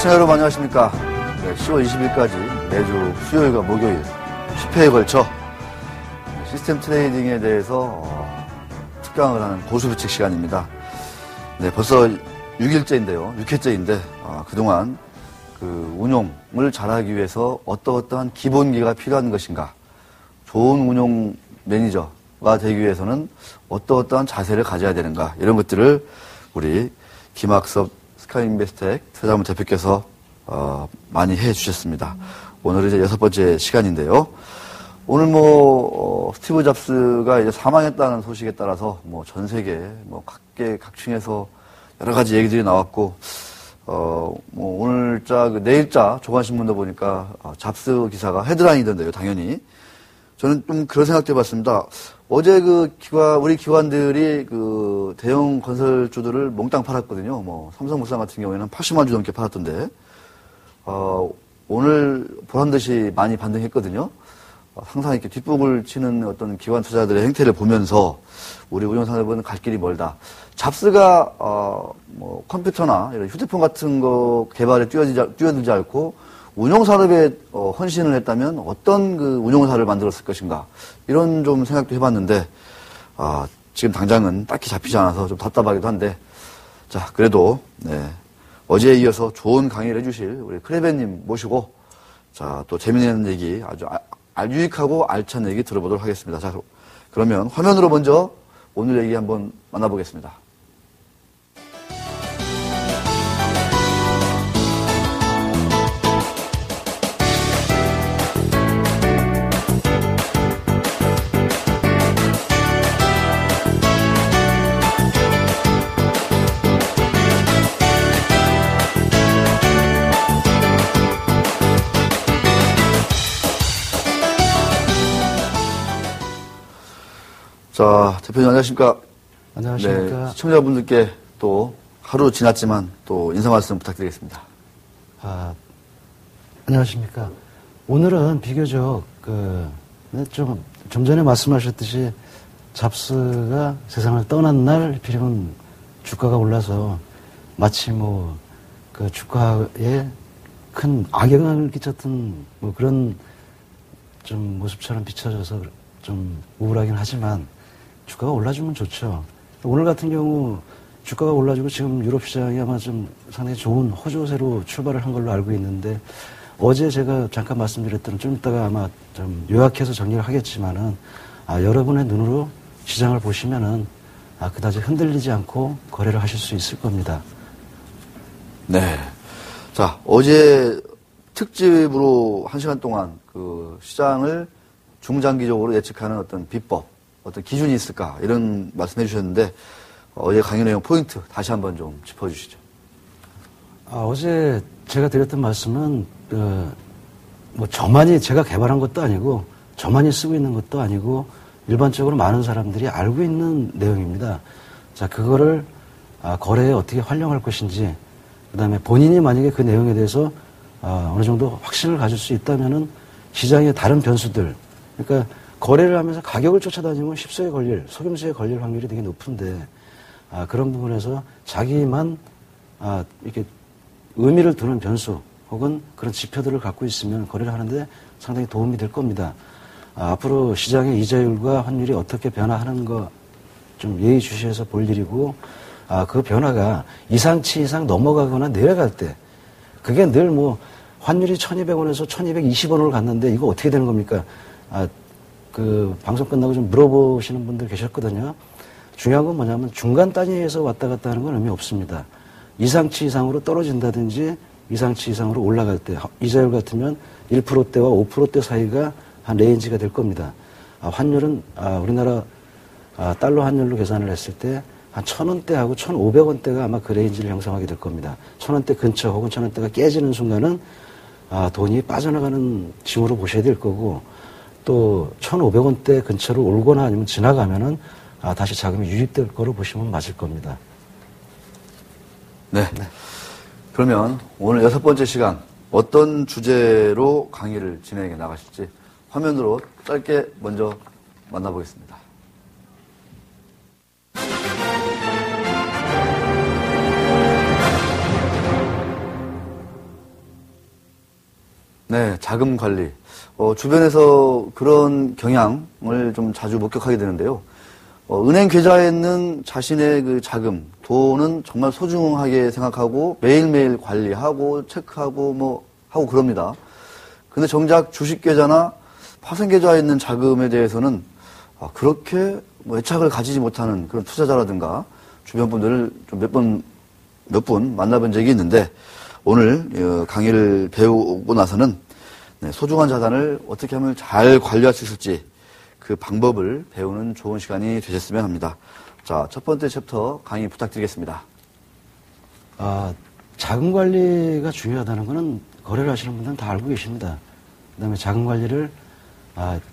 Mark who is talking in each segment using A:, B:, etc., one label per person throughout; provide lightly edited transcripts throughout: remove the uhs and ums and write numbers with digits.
A: 시청자 여러분 안녕하십니까. 네, 10월 20일까지 매주 수요일과 목요일 10회에 걸쳐 시스템 트레이딩에 대해서 특강을 하는 고수부칙 시간입니다. 네, 벌써 6일째인데요. 6회째인데 그동안 그 운용을 잘하기 위해서 어떠한 기본기가 필요한 것인가, 좋은 운용 매니저가 되기 위해서는 어떠한 자세를 가져야 되는가, 이런 것들을 우리 김학섭 스카이인베스트텍 사장님 대표께서 많이 해 주셨습니다. 오늘은 이제 6번째 시간인데요. 오늘 스티브 잡스가 이제 사망했다는 소식에 따라서 전 세계 각층에서 여러 가지 얘기들이 나왔고, 오늘자, 내일자 조간신문도 보니까 잡스 기사가 헤드라인이던데요, 당연히. 저는 좀 그런 생각도 해봤습니다. 어제 우리 기관들이 대형 건설주들을 몽땅 팔았거든요. 삼성물산 같은 경우에는 80만 주 넘게 팔았던데, 오늘 보란 듯이 많이 반등했거든요. 항상 이렇게 뒷북을 치는 어떤 기관 투자자들의 행태를 보면서 우리 운용산업은 갈 길이 멀다. 잡스가, 컴퓨터나 이런 휴대폰 같은 거 개발에 뛰어들지 않고 운용산업에 헌신을 했다면 어떤 운용사를 만들었을 것인가. 이런 좀 생각도 해봤는데, 지금 당장은 딱히 잡히지 않아서 좀 답답하기도 한데, 자, 그래도, 네. 어제에 이어서 좋은 강의를 해주실 우리 크레벤님 모시고, 자, 또 재미있는 얘기, 아주 유익하고 알찬 얘기 들어보도록 하겠습니다. 자, 그러면 화면으로 먼저 오늘 얘기 한번 만나보겠습니다. 자, 대표님 안녕하십니까?
B: 안녕하십니까?
A: 네, 시청자분들께 또 하루 지났지만 또 인사 말씀 부탁드리겠습니다.
B: 안녕하십니까? 오늘은 비교적 좀 전에 말씀하셨듯이 잡스가 세상을 떠난 날 필이면 주가가 올라서 마치 주가에 큰 악영향을 끼쳤던 그런 좀 모습처럼 비춰져서 좀 우울하긴 하지만 주가가 올라주면 좋죠. 오늘 같은 경우 주가가 올라주고 지금 유럽 시장이 아마 좀 상당히 좋은 호조세로 출발을 한 걸로 알고 있는데, 어제 제가 잠깐 말씀드렸던, 좀 이따가 아마 좀 요약해서 정리를 하겠지만은, 여러분의 눈으로 시장을 보시면은 그다지 흔들리지 않고 거래를 하실 수 있을 겁니다.
A: 네. 자, 어제 특집으로 1시간 동안 시장을 중장기적으로 예측하는 어떤 비법, 어떤 기준이 있을까, 이런 말씀해 주셨는데, 어제 강의 내용 포인트 다시 한번 좀 짚어주시죠.
B: 어제 제가 드렸던 말씀은, 저만이 제가 개발한 것도 아니고, 저만이 쓰고 있는 것도 아니고, 일반적으로 많은 사람들이 알고 있는 내용입니다. 자, 그거를, 거래에 어떻게 활용할 것인지, 그 다음에 본인이 만약에 그 내용에 대해서, 어느 정도 확신을 가질 수 있다면은, 시장의 다른 변수들, 그러니까 거래를 하면서 가격을 쫓아다니면 속임수에 걸릴 확률이 되게 높은데, 그런 부분에서 자기만 이렇게 의미를 두는 변수 혹은 그런 지표들을 갖고 있으면 거래를 하는데 상당히 도움이 될 겁니다. 앞으로 시장의 이자율과 환율이 어떻게 변화하는 거 좀 예의주시해서 볼 일이고, 그 변화가 이상치 이상 넘어가거나 내려갈 때, 그게 늘 환율이 1200원에서 1220원으로 갔는데 이거 어떻게 되는 겁니까? 방송 끝나고 좀 물어보시는 분들 계셨거든요. 중요한 건 뭐냐면 중간 단위에서 왔다 갔다 하는 건 의미 없습니다. 이상치 이상으로 떨어진다든지 이상치 이상으로 올라갈 때, 이자율 같으면 1%대와 5%대 사이가 한 레인지가 될 겁니다. 환율은 우리나라 달러 환율로 계산을 했을 때 한 1000원대하고 1500원대가 아마 그 레인지를 형성하게 될 겁니다. 1000원대 근처 혹은 1000원대가 깨지는 순간은 돈이 빠져나가는 징후로 보셔야 될 거고, 또 1,500원대 근처로 올거나 아니면 지나가면은 다시 자금이 유입될 거로 보시면 맞을 겁니다.
A: 네. 그러면 오늘 6번째 시간 어떤 주제로 강의를 진행해 나가실지 화면으로 짧게 먼저 만나보겠습니다. 네, 자금 관리. 주변에서 그런 경향을 좀 자주 목격하게 되는데요. 은행 계좌에 있는 자신의 그 자금, 돈은 정말 소중하게 생각하고 매일매일 관리하고 체크하고 하고 그럽니다. 근데 정작 주식 계좌나 파생 계좌에 있는 자금에 대해서는 그렇게 애착을 가지지 못하는 그런 투자자라든가 주변 분들을 좀 몇 분 만나본 적이 있는데 오늘 강의를 배우고 나서는 소중한 자산을 어떻게 하면 잘 관리할 수 있을지 그 방법을 배우는 좋은 시간이 되셨으면 합니다. 자, 첫 번째 챕터 강의 부탁드리겠습니다.
B: 자금 관리가 중요하다는 것은 거래를 하시는 분들은 다 알고 계십니다. 그다음에 자금 관리를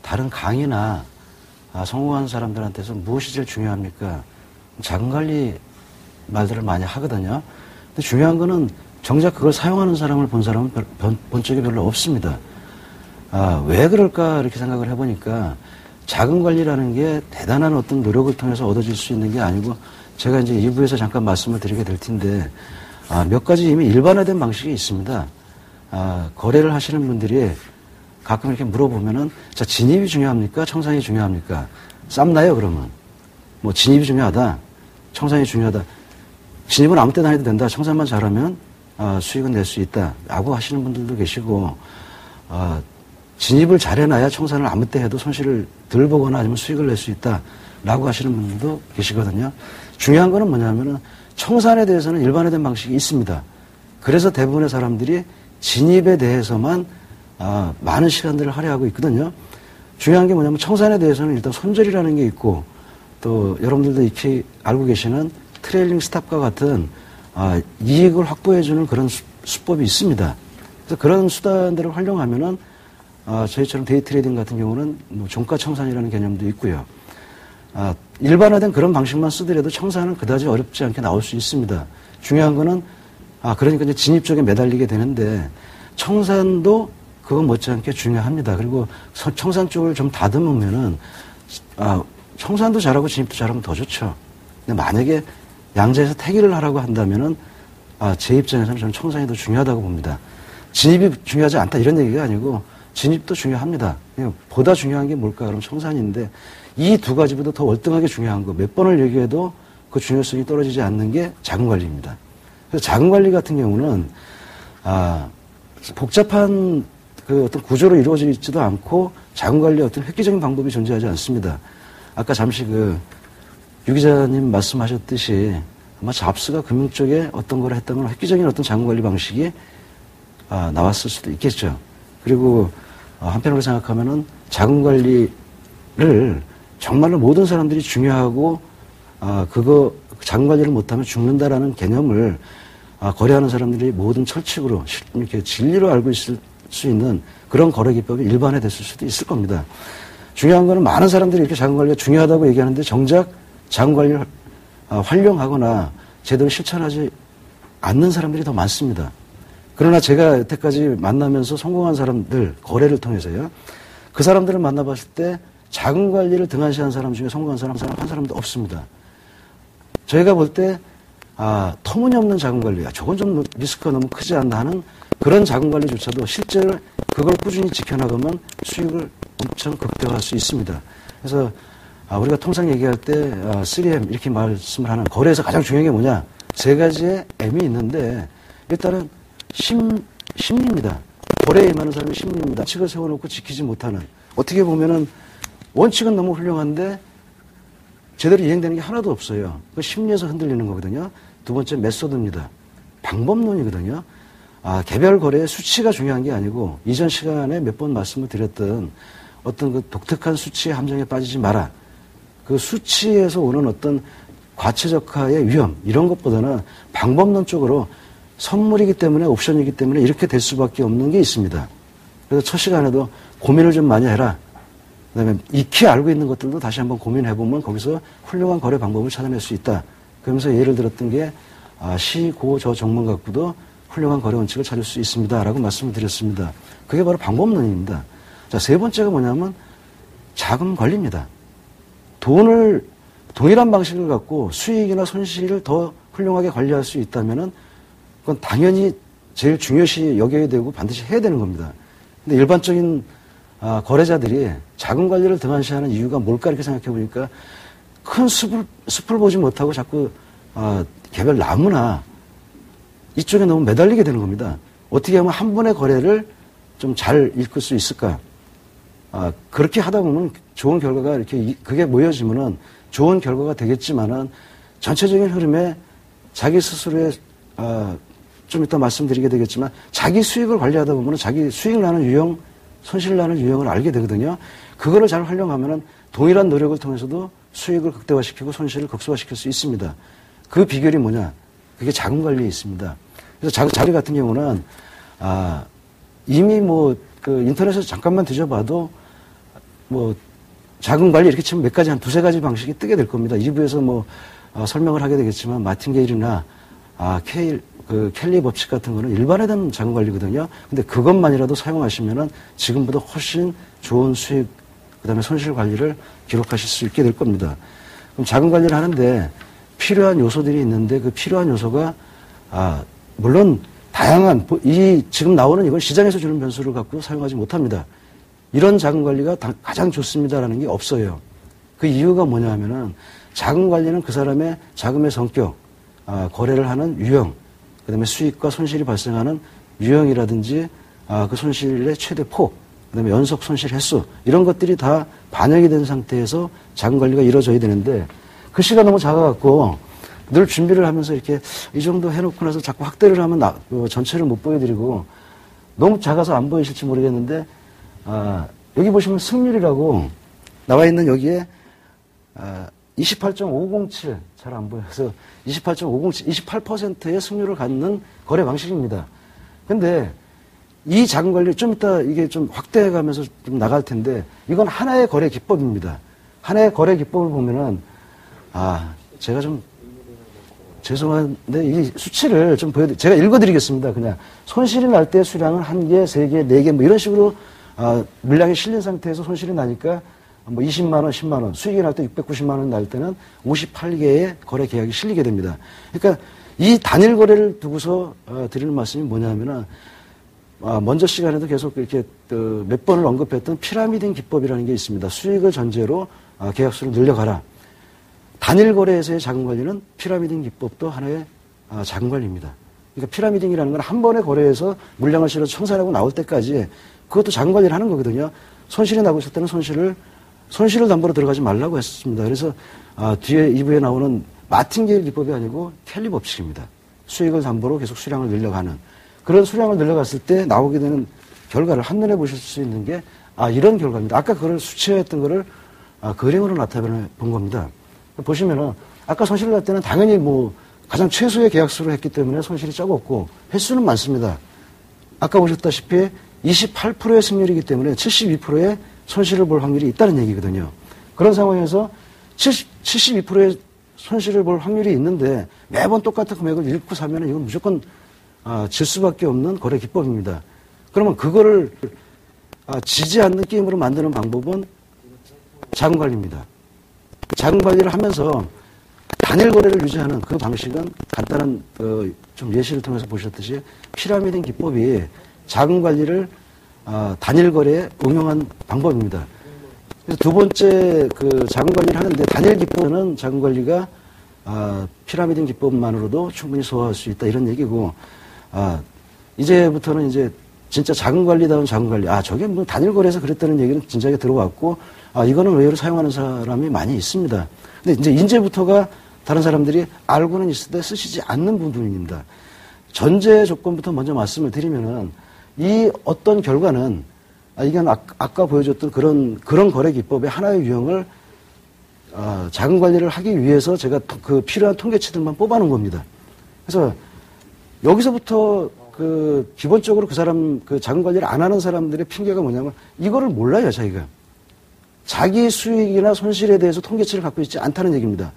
B: 다른 강의나 성공한 사람들한테서 무엇이 제일 중요합니까? 자금 관리 말들을 많이 하거든요. 근데 중요한 거는 정작 그걸 사용하는 사람을 본 사람은 본 적이 별로 없습니다. 왜 그럴까 이렇게 생각을 해보니까 자금 관리라는 게 대단한 어떤 노력을 통해서 얻어질 수 있는 게 아니고 제가 이제 2부에서 잠깐 말씀을 드리게 될 텐데 몇 가지 이미 일반화된 방식이 있습니다. 거래를 하시는 분들이 가끔 이렇게 물어보면은 자, 진입이 중요합니까? 청산이 중요합니까? 쌈나요, 그러면? 진입이 중요하다. 청산이 중요하다. 진입은 아무 때나 해도 된다. 청산만 잘하면 수익은 낼 수 있다. 라고 하시는 분들도 계시고 진입을 잘해놔야 청산을 아무 때 해도 손실을 덜 보거나 아니면 수익을 낼 수 있다. 라고 하시는 분들도 계시거든요. 중요한 거는 뭐냐면은 청산에 대해서는 일반화된 방식이 있습니다. 그래서 대부분의 사람들이 진입에 대해서만 많은 시간들을 할애하고 있거든요. 중요한 게 뭐냐면 청산에 대해서는 일단 손절이라는 게 있고 또 여러분들도 익히 알고 계시는 트레일링 스탑과 같은 이익을 확보해주는 그런 수법이 있습니다. 그래서 그런 수단들을 활용하면은 저희처럼 데이 트레이딩 같은 경우는 종가 청산이라는 개념도 있고요. 일반화된 그런 방식만 쓰더라도 청산은 그다지 어렵지 않게 나올 수 있습니다. 중요한 거는 그러니까 이제 진입 쪽에 매달리게 되는데 청산도 그거 못지않게 중요합니다. 그리고 청산 쪽을 좀 다듬으면은 청산도 잘하고 진입도 잘하면 더 좋죠. 근데 만약에 양자에서 태기를 하라고 한다면은 제 입장에서는 저는 청산이 더 중요하다고 봅니다. 진입이 중요하지 않다 이런 얘기가 아니고 진입도 중요합니다. 보다 중요한 게 뭘까? 그럼 청산인데 이 두 가지보다 더 월등하게 중요한 거 몇 번을 얘기해도 그 중요성이 떨어지지 않는 게 자금 관리입니다. 그래서 자금 관리 같은 경우는 복잡한 그 어떤 구조로 이루어져 있지도 않고 자금 관리의 어떤 획기적인 방법이 존재하지 않습니다. 아까 잠시 유 기자님 말씀하셨듯이 아마 잡스가 금융 쪽에 어떤 걸 했던 건 획기적인 어떤 자금 관리 방식이 나왔을 수도 있겠죠. 그리고 한편으로 생각하면은 자금 관리를 정말로 모든 사람들이 중요하고 자금 관리를 못하면 죽는다라는 개념을 거래하는 사람들이 모든 철칙으로 이렇게 진리로 알고 있을 수 있는 그런 거래 기법이 일반화됐을 수도 있을 겁니다. 중요한 거는 많은 사람들이 이렇게 자금 관리가 중요하다고 얘기하는데 정작 자금 관리를 활용하거나 제대로 실천하지 않는 사람들이 더 많습니다. 그러나 제가 여태까지 만나면서 성공한 사람들, 거래를 통해서요. 그 사람들을 만나봤을 때 자금 관리를 등한시한 사람 중에 성공한 사람 한 사람도 없습니다. 저희가 볼 때 터무니없는 자금 관리, 저건 좀 리스크가 너무 크지 않나 하는 그런 자금 관리조차도 실제로 그걸 꾸준히 지켜나가면 수익을 엄청 극대화할 수 있습니다. 그래서 우리가 통상 얘기할 때 3M 이렇게 말씀을 하는 거래에서 가장 중요한 게 뭐냐? 세 가지의 M이 있는데 일단은 심리입니다. 거래에 임하는 사람이 심리입니다. 원칙을 세워놓고 지키지 못하는. 어떻게 보면은 원칙은 너무 훌륭한데 제대로 이행되는 게 하나도 없어요. 그 심리에서 흔들리는 거거든요. 두 번째 메소드입니다. 방법론이거든요. 개별 거래의 수치가 중요한 게 아니고 이전 시간에 몇 번 말씀을 드렸던 어떤 그 독특한 수치의 함정에 빠지지 마라. 그 수치에서 오는 어떤 과체적화의 위험 이런 것보다는 방법론 쪽으로 선물이기 때문에 옵션이기 때문에 이렇게 될 수밖에 없는 게 있습니다. 그래서 첫 시간에도 고민을 좀 많이 해라. 그다음에 익히 알고 있는 것들도 다시 한번 고민해보면 거기서 훌륭한 거래 방법을 찾아낼 수 있다. 그러면서 예를 들었던 게 시, 고, 저 전문 갖고도 훌륭한 거래 원칙을 찾을 수 있습니다. 라고 말씀을 드렸습니다. 그게 바로 방법론입니다. 자, 세 번째가 뭐냐면 자금 관리입니다. 돈을 동일한 방식을 갖고 수익이나 손실을 더 훌륭하게 관리할 수 있다면은 그건 당연히 제일 중요시 여겨야 되고 반드시 해야 되는 겁니다. 근데 일반적인 거래자들이 자금 관리를 등한시하는 이유가 뭘까 이렇게 생각해 보니까 큰 숲을 보지 못하고 자꾸 개별 나무나 이쪽에 너무 매달리게 되는 겁니다. 어떻게 하면 한 번의 거래를 좀 잘 읽을 수 있을까? 그렇게 하다 보면 좋은 결과가 이렇게 그게 모여지면은 좋은 결과가 되겠지만은 전체적인 흐름에 자기 스스로의 좀 이따 말씀드리게 되겠지만 자기 수익을 관리하다 보면 자기 수익 나는 유형, 손실 나는 유형을 알게 되거든요. 그거를 잘 활용하면은 동일한 노력을 통해서도 수익을 극대화시키고 손실을 극소화시킬 수 있습니다. 그 비결이 뭐냐? 그게 자금 관리에 있습니다. 그래서 자리 같은 경우는 이미 그 인터넷에서 잠깐만 뒤져봐도 자금 관리 이렇게 치면 몇 가지, 한 두세 가지 방식이 뜨게 될 겁니다. 2부에서 설명을 하게 되겠지만, 마틴게일이나, 켈리 법칙 같은 거는 일반화된 자금 관리거든요. 근데 그것만이라도 사용하시면은 지금보다 훨씬 좋은 수익, 그 다음에 손실 관리를 기록하실 수 있게 될 겁니다. 그럼 자금 관리를 하는데 필요한 요소들이 있는데 그 필요한 요소가, 물론 다양한, 지금 나오는 이건 시장에서 주는 변수를 갖고 사용하지 못합니다. 이런 자금 관리가 가장 좋습니다라는 게 없어요. 그 이유가 뭐냐 하면은 자금 관리는 그 사람의 자금의 성격, 거래를 하는 유형, 그 다음에 수익과 손실이 발생하는 유형이라든지 그 손실의 최대 폭, 그 다음에 연속 손실 횟수 이런 것들이 다 반영이 된 상태에서 자금 관리가 이루어져야 되는데 글씨가 너무 작아갖고 늘 준비를 하면서 이렇게 이 정도 해놓고 나서 자꾸 확대를 하면 전체를 못 보여드리고 너무 작아서 안 보이실지 모르겠는데 여기 보시면 승률이라고 나와 있는 여기에 28.507 잘 안 보여서 28.507 28%의 승률을 갖는 거래 방식입니다. 근데 이 자금 관리 좀 이따 이게 좀 확대해 가면서 좀 나갈 텐데 이건 하나의 거래 기법입니다. 하나의 거래 기법을 보면은 제가 좀 죄송한데 이 수치를 좀 제가 읽어드리겠습니다. 그냥 손실이 날 때 수량은 1개, 3개, 4개 이런 식으로 물량이 실린 상태에서 손실이 나니까 20만 원, 10만 원, 수익이 날 때 690만 원 날 때는 58개의 거래 계약이 실리게 됩니다. 그러니까 이 단일 거래를 두고서 드리는 말씀이 뭐냐면은 먼저 시간에도 계속 이렇게 몇 번을 언급했던 피라미딩 기법이라는 게 있습니다. 수익을 전제로 계약수를 늘려가라. 단일 거래에서의 자금 관리는 피라미딩 기법도 하나의 자금 관리입니다. 그러니까 피라미딩이라는 건 한 번의 거래에서 물량을 실어서 청산하고 나올 때까지 그것도 자금 관리를 하는 거거든요. 손실이 나고 있을 때는 손실을 담보로 들어가지 말라고 했습니다. 그래서 뒤에 2부에 나오는 마틴게일 기법이 아니고 켈리 법칙입니다. 수익을 담보로 계속 수량을 늘려가는 그런 수량을 늘려갔을 때 나오게 되는 결과를 한눈에 보실 수 있는 게 이런 결과입니다. 아까 그걸 수치화했던 거를 그림으로 나타내 본 겁니다. 보시면은 아까 손실 날 때는 당연히 가장 최소의 계약수로 했기 때문에 손실이 적었고 횟수는 많습니다. 아까 보셨다시피 28%의 승률이기 때문에 72%의 손실을 볼 확률이 있다는 얘기거든요. 그런 상황에서 72%의 손실을 볼 확률이 있는데 매번 똑같은 금액을 잃고 사면 이건 무조건 질 수밖에 없는 거래 기법입니다. 그러면 그거를 지지 않는 게임으로 만드는 방법은 자금 관리입니다. 자금 관리를 하면서 단일 거래를 유지하는 그 방식은 간단한 좀 예시를 통해서 보셨듯이 피라미딩 기법이 자금 관리를 단일 거래에 응용한 방법입니다. 그래서 두 번째 자금 관리를 하는데 단일 기법은 자금 관리가 피라미딩 기법만으로도 충분히 소화할 수 있다 이런 얘기고 이제부터는 이제 진짜 자금 관리다운 자금 관리 저게 단일 거래에서 그랬다는 얘기는 진작에 들어왔고 이거는 의외로 사용하는 사람이 많이 있습니다. 근데 이제부터가 다른 사람들이 알고는 있을 때 쓰시지 않는 부분입니다. 전제 조건부터 먼저 말씀을 드리면은 이 어떤 결과는 이건 아까 보여줬던 그런 거래 기법의 하나의 유형을 자금 관리를 하기 위해서 제가 그 필요한 통계치들만 뽑아놓은 겁니다. 그래서 여기서부터 기본적으로 그 사람 자금 관리를 안 하는 사람들의 핑계가 뭐냐면 이거를 몰라요 자기가. 자기 수익이나 손실에 대해서 통계치를 갖고 있지 않다는 얘기입니다.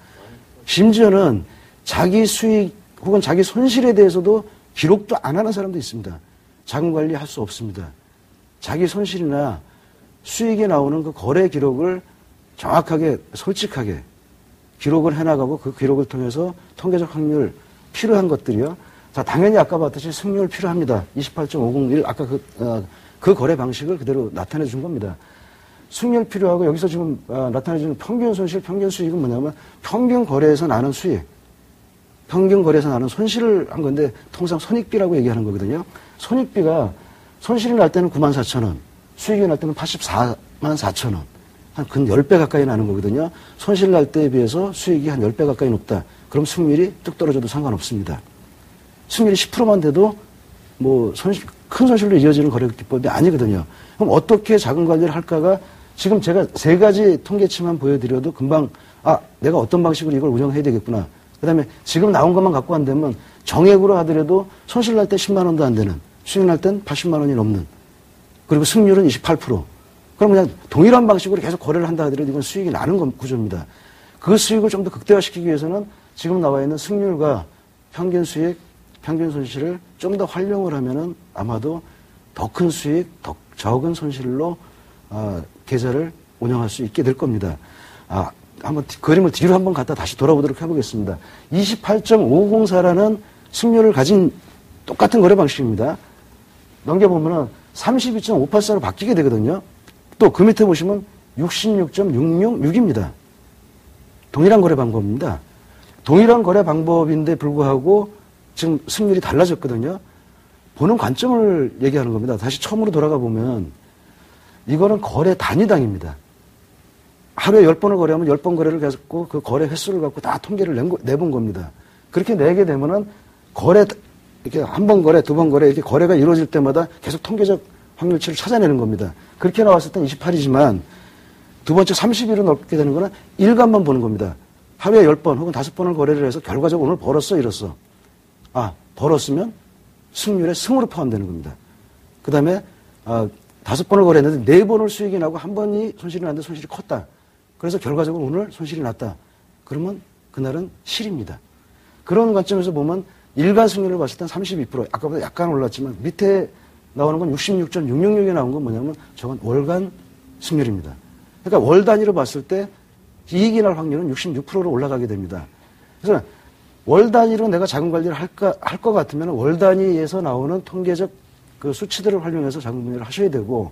B: 심지어는 자기 수익 혹은 자기 손실에 대해서도 기록도 안 하는 사람도 있습니다. 자금 관리할 수 없습니다. 자기 손실이나 수익에 나오는 그 거래 기록을 정확하게 솔직하게 기록을 해나가고 그 기록을 통해서 통계적 확률 필요한 것들이요. 자, 당연히 아까 봤듯이 승률 필요합니다. 28.501 아까 그 거래 방식을 그대로 나타내 준 겁니다. 수익률 필요하고 여기서 지금 나타내주는 평균 손실, 평균 수익은 뭐냐면 평균 거래에서 나는 수익, 평균 거래에서 나는 손실을 한 건데 통상 손익비라고 얘기하는 거거든요. 손익비가 손실이 날 때는 94,000원, 수익이 날 때는 844,000원. 한 근 10배 가까이 나는 거거든요. 손실 날 때에 비해서 수익이 한 10배 가까이 높다. 그럼 수익률이 뚝 떨어져도 상관없습니다. 수익률이 10%만 돼도 뭐 큰 손실로 이어지는 거래 기법이 아니거든요. 그럼 어떻게 자금 관리를 할까가 지금 제가 3가지 통계치만 보여드려도 금방 내가 어떤 방식으로 이걸 운영해야 되겠구나. 그다음에 지금 나온 것만 갖고 한다면 정액으로 하더라도 손실 날 때 10만 원도 안 되는, 수익 날 땐 80만 원이 넘는, 그리고 승률은 28%. 그럼 그냥 동일한 방식으로 계속 거래를 한다 하더라도 이건 수익이 나는 구조입니다. 그 수익을 좀 더 극대화시키기 위해서는 지금 나와 있는 승률과 평균 수익, 평균 손실을 좀 더 활용을 하면은 아마도 더 큰 수익, 더 적은 손실로 계좌를 운영할 수 있게 될 겁니다. 한번 그림을 뒤로 한번 갖다 다시 돌아보도록 해보겠습니다. 28.504라는 승률을 가진 똑같은 거래 방식입니다. 넘겨보면은 32.584로 바뀌게 되거든요. 또 그 밑에 보시면 66.666입니다. 동일한 거래 방법입니다. 동일한 거래 방법인데 불구하고 지금 승률이 달라졌거든요. 보는 관점을 얘기하는 겁니다. 다시 처음으로 돌아가 보면 이거는 거래 단위당입니다. 하루에 10번을 거래하면 10번 거래를 갖고 그 거래 횟수를 갖고 다 통계를 내본 겁니다. 그렇게 내게 되면은 이렇게 한 번 거래, 2번 거래, 이렇게 거래가 이루어질 때마다 계속 통계적 확률치를 찾아내는 겁니다. 그렇게 나왔을 땐 28이지만 두 번째 31로 넣게 되는 거는 일간만 보는 겁니다. 하루에 10번 혹은 5번을 거래를 해서 결과적으로 오늘 벌었어, 잃었어. 벌었으면 승률의 승으로 포함되는 겁니다. 그 다음에 5번을 거래했는데 4번을 수익이 나고 1번이 손실이 났는데 손실이 컸다. 그래서 결과적으로 오늘 손실이 났다. 그러면 그날은 실입니다. 그런 관점에서 보면 일간 승률을 봤을 땐 32%, 아까보다 약간 올랐지만 밑에 나오는 건 66.666에 나온 건 뭐냐면 저건 월간 승률입니다. 그러니까 월 단위로 봤을 때 이익이 날 확률은 66%로 올라가게 됩니다. 그래서 월 단위로 내가 자금 관리를 할 것 같으면 월 단위에서 나오는 통계적 그 수치들을 활용해서 자금 관리를 하셔야 되고,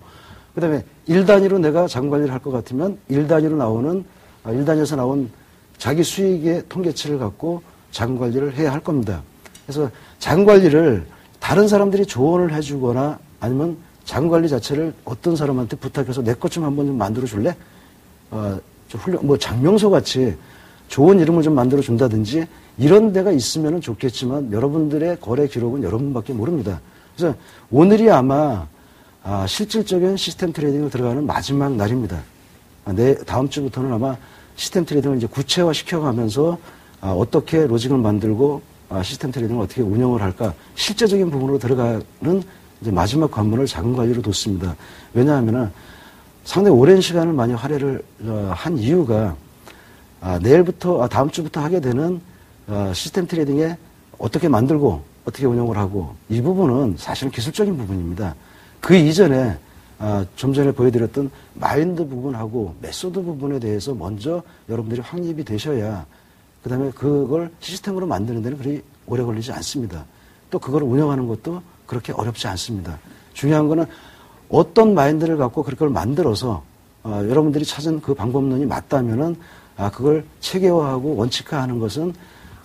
B: 그 다음에 일 단위로 내가 자금 관리를 할 것 같으면 일 단위로 나오는, 일 단위에서 나온 자기 수익의 통계치를 갖고 자금 관리를 해야 할 겁니다. 그래서 자금 관리를 다른 사람들이 조언을 해주거나 아니면 자금 관리 자체를 어떤 사람한테 부탁해서 내 것 좀 한번 좀 만들어 줄래? 장명소 같이 좋은 이름을 좀 만들어 준다든지 이런 데가 있으면 좋겠지만 여러분들의 거래 기록은 여러분밖에 모릅니다. 그래서 오늘이 아마 실질적인 시스템 트레이딩을 들어가는 마지막 날입니다. 다음 주부터는 아마 시스템 트레이딩을 이제 구체화 시켜가면서 어떻게 로직을 만들고 시스템 트레이딩을 어떻게 운영을 할까 실제적인 부분으로 들어가는 이제 마지막 관문을 자금 관리로 뒀습니다. 왜냐하면은 상당히 오랜 시간을 많이 할애를 한 이유가 내일부터 다음 주부터 하게 되는 시스템 트레이딩에 어떻게 만들고 어떻게 운영을 하고 이 부분은 사실은 기술적인 부분입니다. 그 이전에 좀 전에 보여드렸던 마인드 부분하고 메소드 부분에 대해서 먼저 여러분들이 확립이 되셔야 그 다음에 그걸 시스템으로 만드는 데는 그리 오래 걸리지 않습니다. 또 그걸 운영하는 것도 그렇게 어렵지 않습니다. 중요한 거는 어떤 마인드를 갖고 그걸 만들어서 여러분들이 찾은 그 방법론이 맞다면은 그걸 체계화하고 원칙화하는 것은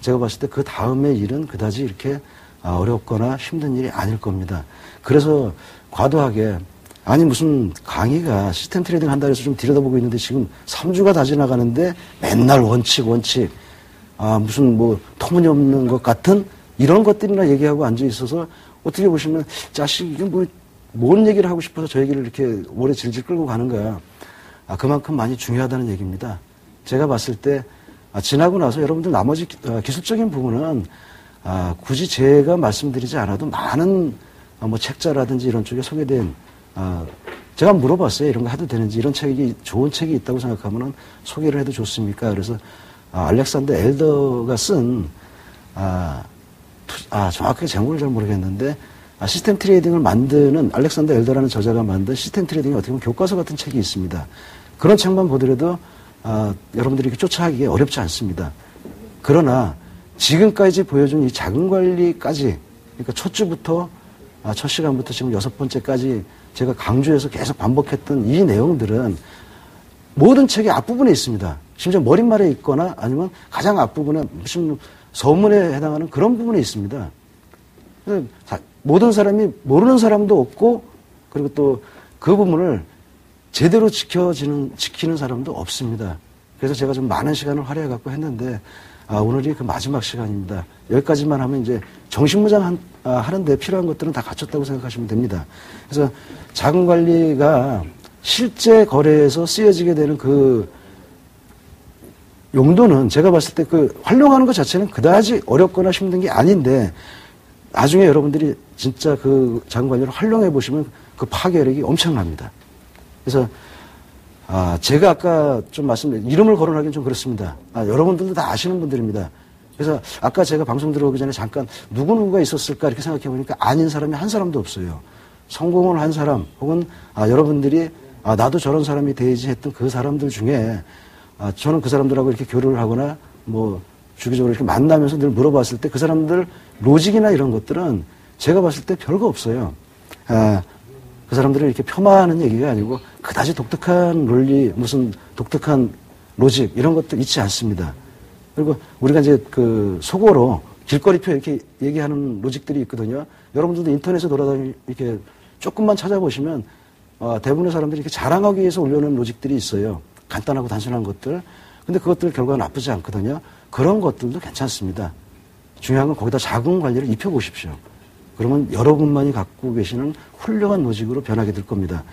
B: 제가 봤을 때 그 다음의 일은 그다지 이렇게 어렵거나 힘든 일이 아닐 겁니다. 그래서 과도하게 무슨 강의가 시스템 트레이딩 한다 해서 좀 들여다보고 있는데 지금 3주가 다 지나가는데 맨날 원칙 무슨 터무니없는 것 같은 이런 것들이나 얘기하고 앉아 있어서 어떻게 보시면 자식 이게 뭔 얘기를 하고 싶어서 저 얘기를 이렇게 오래 질질 끌고 가는 거야. 그만큼 많이 중요하다는 얘기입니다. 제가 봤을 때 지나고 나서 여러분들 나머지 기술적인 부분은 굳이 제가 말씀드리지 않아도 많은 책자라든지 이런 쪽에 소개된 제가 물어봤어요. 이런 거 해도 되는지 이런 좋은 책이 있다고 생각하면 소개를 해도 좋습니까? 그래서 알렉산더 엘더가 쓴 정확하게 제목을 잘 모르겠는데 시스템 트레이딩을 만드는 알렉산더 엘더라는 저자가 만든 시스템 트레이딩이 어떻게 보면 교과서 같은 책이 있습니다. 그런 책만 보더라도 여러분들이 이렇게 쫓아가기 어렵지 않습니다. 그러나 지금까지 보여준 이 자금 관리까지 그러니까 첫 주부터 첫 시간부터 지금 6번째까지 제가 강조해서 계속 반복했던 이 내용들은 모든 책의 앞부분에 있습니다. 심지어 머릿말에 있거나 아니면 가장 앞부분에 무슨 서문에 해당하는 그런 부분에 있습니다. 모든 사람이 모르는 사람도 없고 그리고 또 그 부분을 제대로 지키는 사람도 없습니다. 그래서 제가 좀 많은 시간을 할애해 갖고 했는데 오늘이 그 마지막 시간입니다. 여기까지만 하면 이제 정신무장 하는데 필요한 것들은 다 갖췄다고 생각하시면 됩니다. 그래서 자금 관리가 실제 거래에서 쓰여지게 되는 그 용도는 제가 봤을 때 그 활용하는 것 자체는 그다지 어렵거나 힘든 게 아닌데 나중에 여러분들이 진짜 그 자금 관리를 활용해 보시면 그 파괴력이 엄청납니다. 그래서 제가 아까 좀 말씀드린 이름을 거론하기는 좀 그렇습니다. 여러분들도 다 아시는 분들입니다. 그래서 아까 제가 방송 들어오기 전에 잠깐 누구누구가 있었을까 이렇게 생각해 보니까 아닌 사람이 한 사람도 없어요. 성공을 한 사람 혹은 여러분들이 나도 저런 사람이 돼야지 했던 그 사람들 중에 저는 그 사람들하고 이렇게 교류를 하거나 뭐 주기적으로 이렇게 만나면서 늘 물어봤을 때 그 사람들 로직이나 이런 것들은 제가 봤을 때 별거 없어요. 그 사람들을 이렇게 폄하하는 얘기가 아니고 그다지 독특한 논리, 무슨 독특한 로직 이런 것들 있지 않습니다. 그리고 우리가 이제 그 속어로 길거리표 이렇게 얘기하는 로직들이 있거든요. 여러분들도 인터넷에 돌아다니 이렇게 조금만 찾아보시면 대부분의 사람들이 이렇게 자랑하기 위해서 올려놓은 로직들이 있어요. 간단하고 단순한 것들. 근데 그것들 결과가 나쁘지 않거든요. 그런 것들도 괜찮습니다. 중요한 건 거기다 자금 관리를 입혀보십시오. 그러면 여러분만이 갖고 계시는 훌륭한 로직으로 변하게 될 겁니다.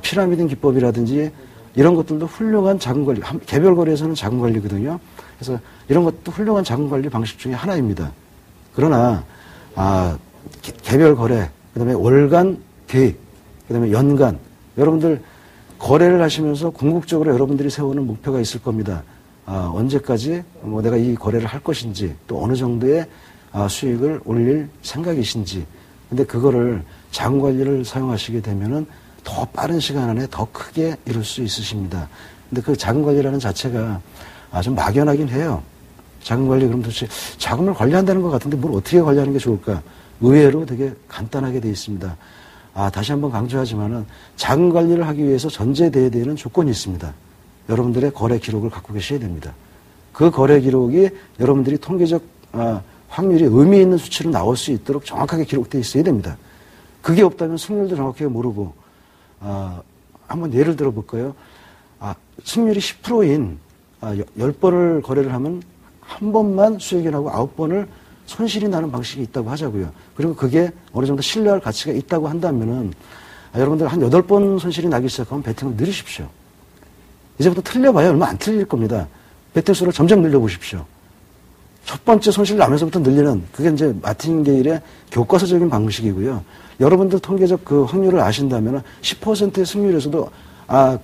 B: 피라미드 기법이라든지 이런 것들도 훌륭한 자금 관리, 개별 거래에서는 자금 관리거든요. 그래서 이런 것도 훌륭한 자금 관리 방식 중에 하나입니다. 그러나 개별 거래, 그다음에 월간 계획, 그다음에 연간 여러분들 거래를 하시면서 궁극적으로 여러분들이 세우는 목표가 있을 겁니다. 언제까지 내가 이 거래를 할 것인지 또 어느 정도의 수익을 올릴 생각이신지. 근데 그거를 자금 관리를 사용하시게 되면은 더 빠른 시간 안에 더 크게 이룰 수 있으십니다. 근데 그 자금 관리라는 자체가 좀 막연하긴 해요. 자금 관리 그럼 도대체 자금을 관리한다는 것 같은데 뭘 어떻게 관리하는 게 좋을까? 의외로 되게 간단하게 되어 있습니다. 다시 한번 강조하지만은 자금 관리를 하기 위해서 전제돼야 되는 조건이 있습니다. 여러분들의 거래 기록을 갖고 계셔야 됩니다. 그 거래 기록이 여러분들이 통계적 확률이 의미 있는 수치로 나올 수 있도록 정확하게 기록되어 있어야 됩니다. 그게 없다면 승률도 정확하게 모르고 한번 예를 들어 볼까요? 승률이 10%인 10번을 거래를 하면 한 번만 수익이 나고 9번을 손실이 나는 방식이 있다고 하자고요. 그리고 그게 어느 정도 신뢰할 가치가 있다고 한다면은 여러분들 한 8번 손실이 나기 시작하면 베팅을 늘리십시오. 이제부터 틀려봐야 얼마 안 틀릴 겁니다. 베팅 수를 점점 늘려보십시오. 첫 번째 손실 나면서부터 늘리는 그게 이제 마틴게일의 교과서적인 방식이고요. 여러분들 통계적 그 확률을 아신다면 10%의 승률에서도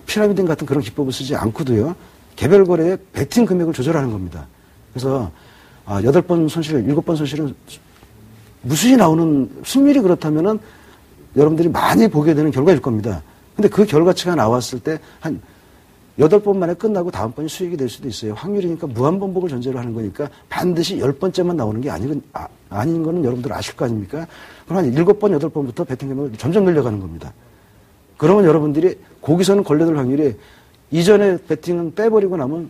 B: 피라미드 같은 그런 기법을 쓰지 않고도요. 개별 거래의 베팅 금액을 조절하는 겁니다. 그래서 8번 손실, 7번 손실은 무수히 나오는 승률이 그렇다면은 여러분들이 많이 보게 되는 결과일 겁니다. 근데 그 결과치가 나왔을 때 한 8번 만에 끝나고 다음 번이 수익이 될 수도 있어요. 확률이니까 무한반복을 전제로 하는 거니까 반드시 10번째만 나오는 게 아닌 거는 여러분들 아실 거 아닙니까? 그럼 한 7번, 8번부터 베팅 금액을 점점 늘려가는 겁니다. 그러면 여러분들이 거기서는 걸려들 확률이 이전에 베팅은 빼버리고 나면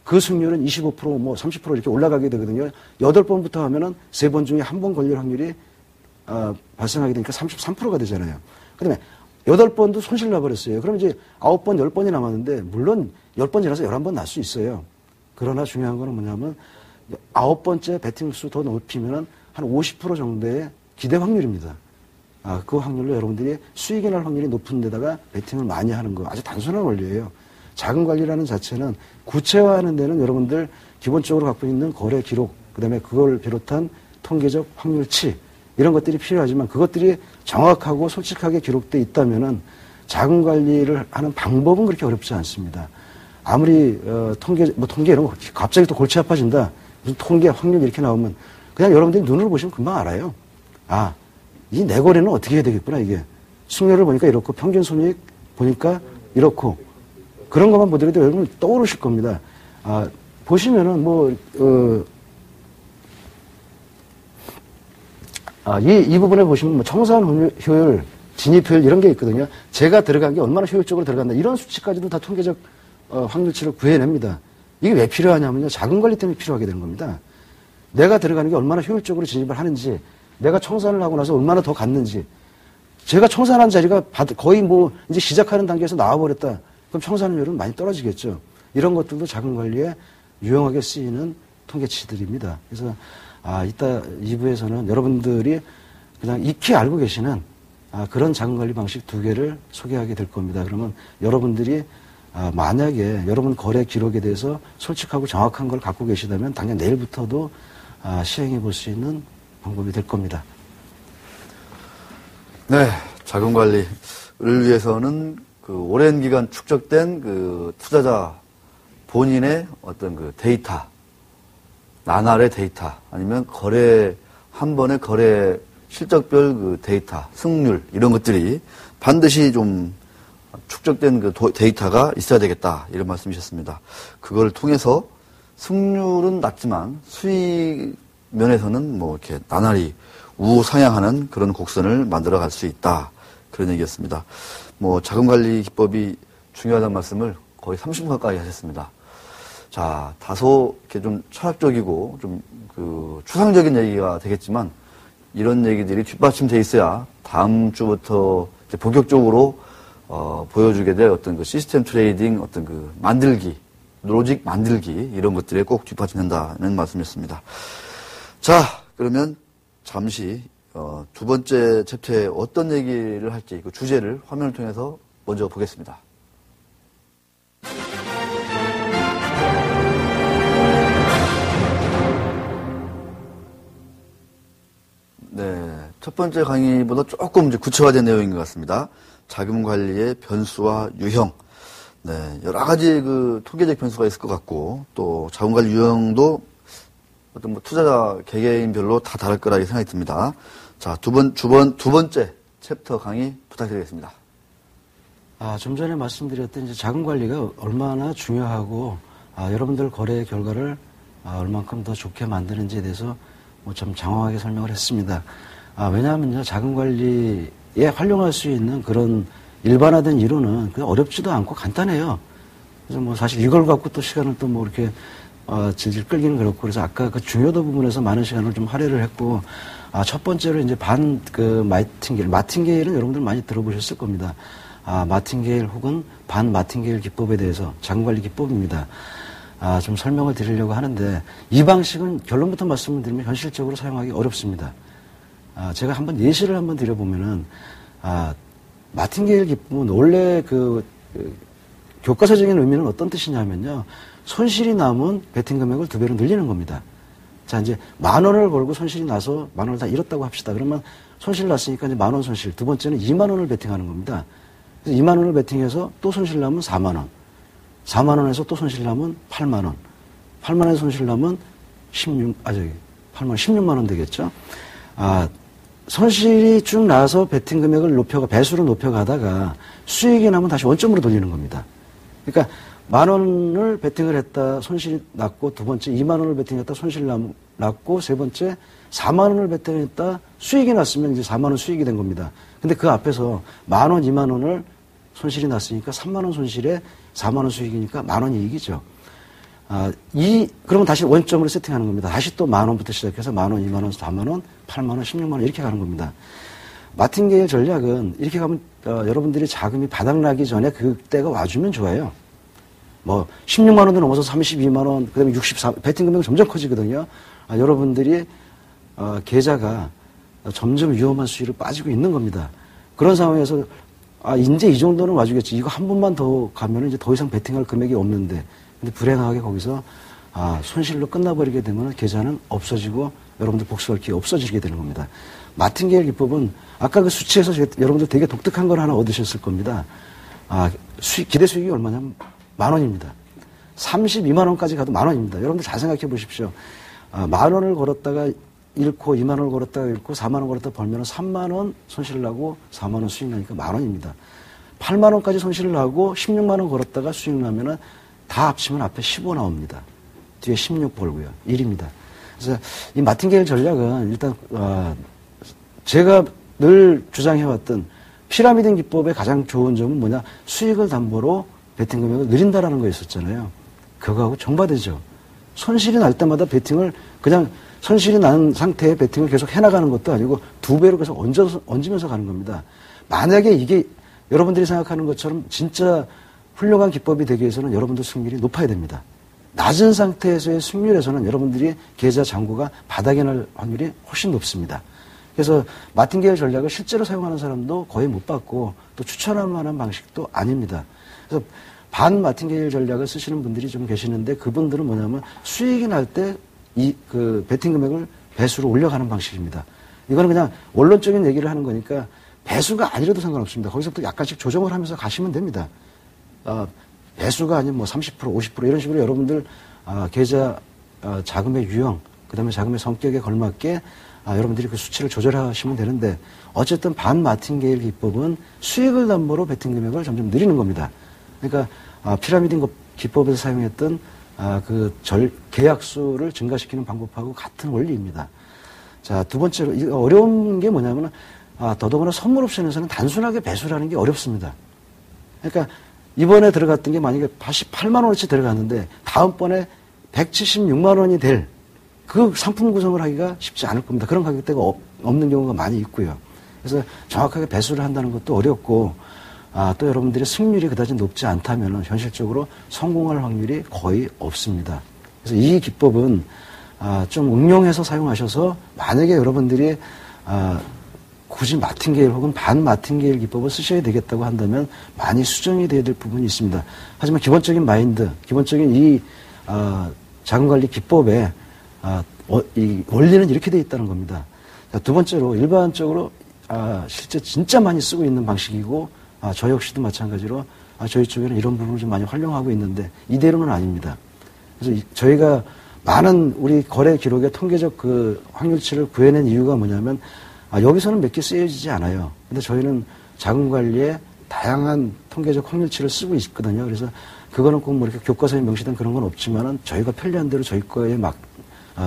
B: 그 승률은 25%, 뭐 30% 이렇게 올라가게 되거든요. 8번부터 하면은 3번 중에 한 번 걸릴 확률이 발생하게 되니까 33%가 되잖아요. 그 다음에 8번도 손실 나버렸어요. 그럼 이제 9번, 10번이 남았는데, 물론 10번 지나서 11번 날 수 있어요. 그러나 중요한 거는 뭐냐면, 9번째 베팅 수 더 높이면은 한 50% 정도의 기대 확률입니다. 그 확률로 여러분들이 수익이 날 확률이 높은 데다가 베팅을 많이 하는 거 아주 단순한 원리예요. 자금 관리라는 자체는 구체화하는 데는 여러분들 기본적으로 갖고 있는 거래 기록, 그 다음에 그걸 비롯한 통계적 확률치, 이런 것들이 필요하지만 그것들이 정확하고 솔직하게 기록되어 있다면은 자금 관리를 하는 방법은 그렇게 어렵지 않습니다. 아무리 통계 이런 거 갑자기 또 골치 아파진다. 무슨 통계 확률 이렇게 나오면 그냥 여러분들이 눈으로 보시면 금방 알아요. 이 내거래는 어떻게 해야 되겠구나 이게. 승률을 보니까 이렇고 평균 손익 보니까 이렇고 그런 것만 보더라도 여러분 떠오르실 겁니다. 보시면은 이 부분에 보시면 뭐 청산 효율, 진입 효율 이런 게 있거든요. 제가 들어간 게 얼마나 효율적으로 들어간다. 이런 수치까지도 다 통계적 확률치를 구해냅니다. 이게 왜 필요하냐면요. 자금 관리 때문에 필요하게 되는 겁니다. 내가 들어가는 게 얼마나 효율적으로 진입을 하는지, 내가 청산을 하고 나서 얼마나 더 갔는지, 제가 청산한 자리가 거의 뭐 이제 시작하는 단계에서 나와버렸다. 그럼 청산율은 많이 떨어지겠죠. 이런 것들도 자금 관리에 유용하게 쓰이는 통계치들입니다. 그래서 이따 2부에서는 여러분들이 그냥 익히 알고 계시는 그런 자금 관리 방식 2개를 소개하게 될 겁니다. 그러면 여러분들이 만약에 여러분 거래 기록에 대해서 솔직하고 정확한 걸 갖고 계시다면 당연 내일부터도 시행해 볼 수 있는 방법이 될 겁니다.
A: 네, 자금 관리를 위해서는 그 오랜 기간 축적된 그 투자자 본인의 어떤 그 데이터, 나날의 데이터, 아니면 한 번의 거래 실적별 그 데이터, 승률, 이런 것들이 반드시 좀 축적된 그 데이터가 있어야 되겠다. 이런 말씀이셨습니다. 그걸 통해서 승률은 낮지만 수익 면에서는 뭐 이렇게 나날이 우상향하는 그런 곡선을 만들어 갈 수 있다. 그런 얘기였습니다. 뭐 자금 관리 기법이 중요하다는 말씀을 거의 30분 가까이 하셨습니다. 자, 다소 이렇게 좀 철학적이고 좀 그 추상적인 얘기가 되겠지만 이런 얘기들이 뒷받침돼 있어야 다음 주부터 이제 본격적으로 보여주게 될 어떤 그 시스템 트레이딩 어떤 그 만들기, 로직 만들기 이런 것들에 꼭 뒷받침된다는 말씀이었습니다. 자, 그러면 잠시 2번째 챕터에 어떤 얘기를 할지 그 주제를 화면을 통해서 먼저 보겠습니다. 네, 첫 번째 강의보다 조금 이제 구체화된 내용인 것 같습니다. 자금 관리의 변수와 유형. 네, 여러 가지 그 통계적 변수가 있을 것 같고 또 자금 관리 유형도 어떤 뭐 투자자 개개인별로 다 다를 거라고 생각이 듭니다. 자, 두 번째 챕터 강의 부탁드리겠습니다.
B: 좀 전에 말씀드렸던 이제 자금 관리가 얼마나 중요하고 여러분들 거래 결과를 얼만큼 더 좋게 만드는지에 대해서 뭐 좀 장황하게 설명을 했습니다. 왜냐하면요, 자금 관리에 활용할 수 있는 그런 일반화된 이론은 그냥 어렵지도 않고 간단해요. 그래서 뭐 사실 이걸 갖고 또 시간을 또 뭐 이렇게 질질 끌기는 그렇고, 그래서 아까 그 중요도 부분에서 많은 시간을 좀 할애를 했고, 첫 번째로 이제 마틴게일. 마틴게일은 여러분들 많이 들어보셨을 겁니다. 마틴게일 혹은 반 마틴게일 기법에 대해서 자금관리 기법입니다. 좀 설명을 드리려고 하는데, 이 방식은 결론부터 말씀을 드리면 현실적으로 사용하기 어렵습니다. 제가 한번 예시를 한번 드려보면은, 마틴게일 기법은 원래 교과서적인 의미는 어떤 뜻이냐면요, 손실이 남은 베팅 금액을 2배로 늘리는 겁니다. 자, 이제 10,000원을 걸고 손실이 나서 10,000원을 다 잃었다고 합시다. 그러면 손실 났으니까 이제 10,000원 손실. 두 번째는 20,000원을 베팅하는 겁니다. 그래서 20,000원을 베팅해서 또 손실 나면 40,000원. 40,000원에서 또 손실 나면 80,000원. 80,000원에서 손실 나면 16만원 되겠죠. 손실이 쭉 나서 베팅 금액을 배수로 높여가다가 수익이 나면 다시 원점으로 돌리는 겁니다. 그러니까 10,000원을 베팅을 했다 손실이 났고, 두 번째 20,000원을 베팅했다 손실이 났고, 세 번째 40,000원을 베팅했다 수익이 났으면 이제 40,000원 수익이 된 겁니다. 근데 그 앞에서 10,000원, 20,000원을 손실이 났으니까 30,000원 손실에 40,000원 수익이니까 10,000원 이익이죠. 그러면 다시 원점으로 세팅하는 겁니다. 다시 또 10,000원부터 시작해서 10,000원, 20,000원, 40,000원, 80,000원, 16만원 이렇게 가는 겁니다. 마틴게일 전략은 이렇게 가면 여러분들이 자금이 바닥나기 전에 그때가 와주면 좋아요. 뭐 16만원도 넘어서 32만원, 그 다음에 베팅 금액이 점점 커지거든요. 여러분들이 계좌가 점점 위험한 수위로 빠지고 있는 겁니다. 그런 상황에서 이제 이 정도는 와주겠지. 이거 한 번만 더 가면 이제 더 이상 베팅할 금액이 없는데, 근데 불행하게 거기서 손실로 끝나버리게 되면 계좌는 없어지고 여러분들 복수할 기회 없어지게 되는 겁니다. 마틴게일 기법은 아까 그 수치에서 여러분들 되게 독특한 걸 하나 얻으셨을 겁니다. 기대 수익이 얼마냐면 10,000원입니다. 32만원까지 가도 10,000원입니다. 여러분들 잘 생각해 보십시오. 10,000원을 걸었다가 잃고, 20,000원을 걸었다가 잃고, 40,000원 걸었다가 벌면 30,000원 손실을 나고 40,000원 수익 나니까 10,000원입니다. 80,000원까지 손실을 나고 16만원 걸었다가 수익 나면은 다 합치면 앞에 15 나옵니다. 뒤에 16 벌고요. 1입니다. 그래서 이 마틴게일 전략은 일단 제가 늘 주장해왔던 피라미드 기법의 가장 좋은 점은 뭐냐? 수익을 담보로 베팅 금액을 늘린다라는 거였었잖아요. 그거하고 정반대죠. 손실이 날 때마다 베팅을 그냥 손실이 난 상태의 베팅을 계속 해나가는 것도 아니고 2배로 계속 얹으면서 가는 겁니다. 만약에 이게 여러분들이 생각하는 것처럼 진짜 훌륭한 기법이 되기 위해서는 여러분들 승률이 높아야 됩니다. 낮은 상태에서의 승률에서는 여러분들이 계좌 잔고가 바닥에 날 확률이 훨씬 높습니다. 그래서 마틴게일 전략을 실제로 사용하는 사람도 거의 못 봤고 또 추천할 만한 방식도 아닙니다. 그래서 반 마틴게일 전략을 쓰시는 분들이 좀 계시는데 그분들은 뭐냐면 수익이 날 때 그 베팅 금액을 배수로 올려가는 방식입니다. 이거는 그냥 원론적인 얘기를 하는 거니까 배수가 아니라도 상관없습니다. 거기서부터 약간씩 조정을 하면서 가시면 됩니다. 배수가 아니면 뭐 30%, 50% 이런 식으로 여러분들 계좌 자금의 유형, 그 다음에 자금의 성격에 걸맞게 여러분들이 그 수치를 조절하시면 되는데 어쨌든 반 마틴게일 기법은 수익을 담보로 베팅 금액을 점점 늘리는 겁니다. 그러니까 피라미드 기법에서 사용했던 계약수를 증가시키는 방법하고 같은 원리입니다. 자, 두 번째로 어려운 게 뭐냐면 더더구나 선물 옵션에서는 단순하게 배수라는 게 어렵습니다. 그러니까 이번에 들어갔던 게 만약에 88만 원어치 들어갔는데 다음번에 176만 원이 될 그 상품 구성을 하기가 쉽지 않을 겁니다. 그런 가격대가 없는 경우가 많이 있고요. 그래서 정확하게 배수를 한다는 것도 어렵고 또 여러분들의 승률이 그다지 높지 않다면 현실적으로 성공할 확률이 거의 없습니다. 그래서 이 기법은 좀 응용해서 사용하셔서 만약에 여러분들이 굳이 마틴게일 혹은 반 마틴게일 기법을 쓰셔야 되겠다고 한다면 많이 수정이 돼야 될 부분이 있습니다. 하지만 기본적인 마인드, 기본적인 이 자금관리 기법에 이 원리는 이렇게 되어 있다는 겁니다. 자, 두 번째로 일반적으로 실제 진짜 많이 쓰고 있는 방식이고 저 역시도 마찬가지로 저희 쪽에는 이런 부분을 좀 많이 활용하고 있는데 이대로는 아닙니다. 그래서 저희가 많은 우리 거래 기록의 통계적 그 확률치를 구해낸 이유가 뭐냐면 여기서는 몇 개 쓰여지지 않아요. 근데 저희는 자금 관리에 다양한 통계적 확률치를 쓰고 있거든요. 그래서 그거는 꼭 뭐 이렇게 교과서에 명시된 그런 건 없지만은 저희가 편리한 대로 저희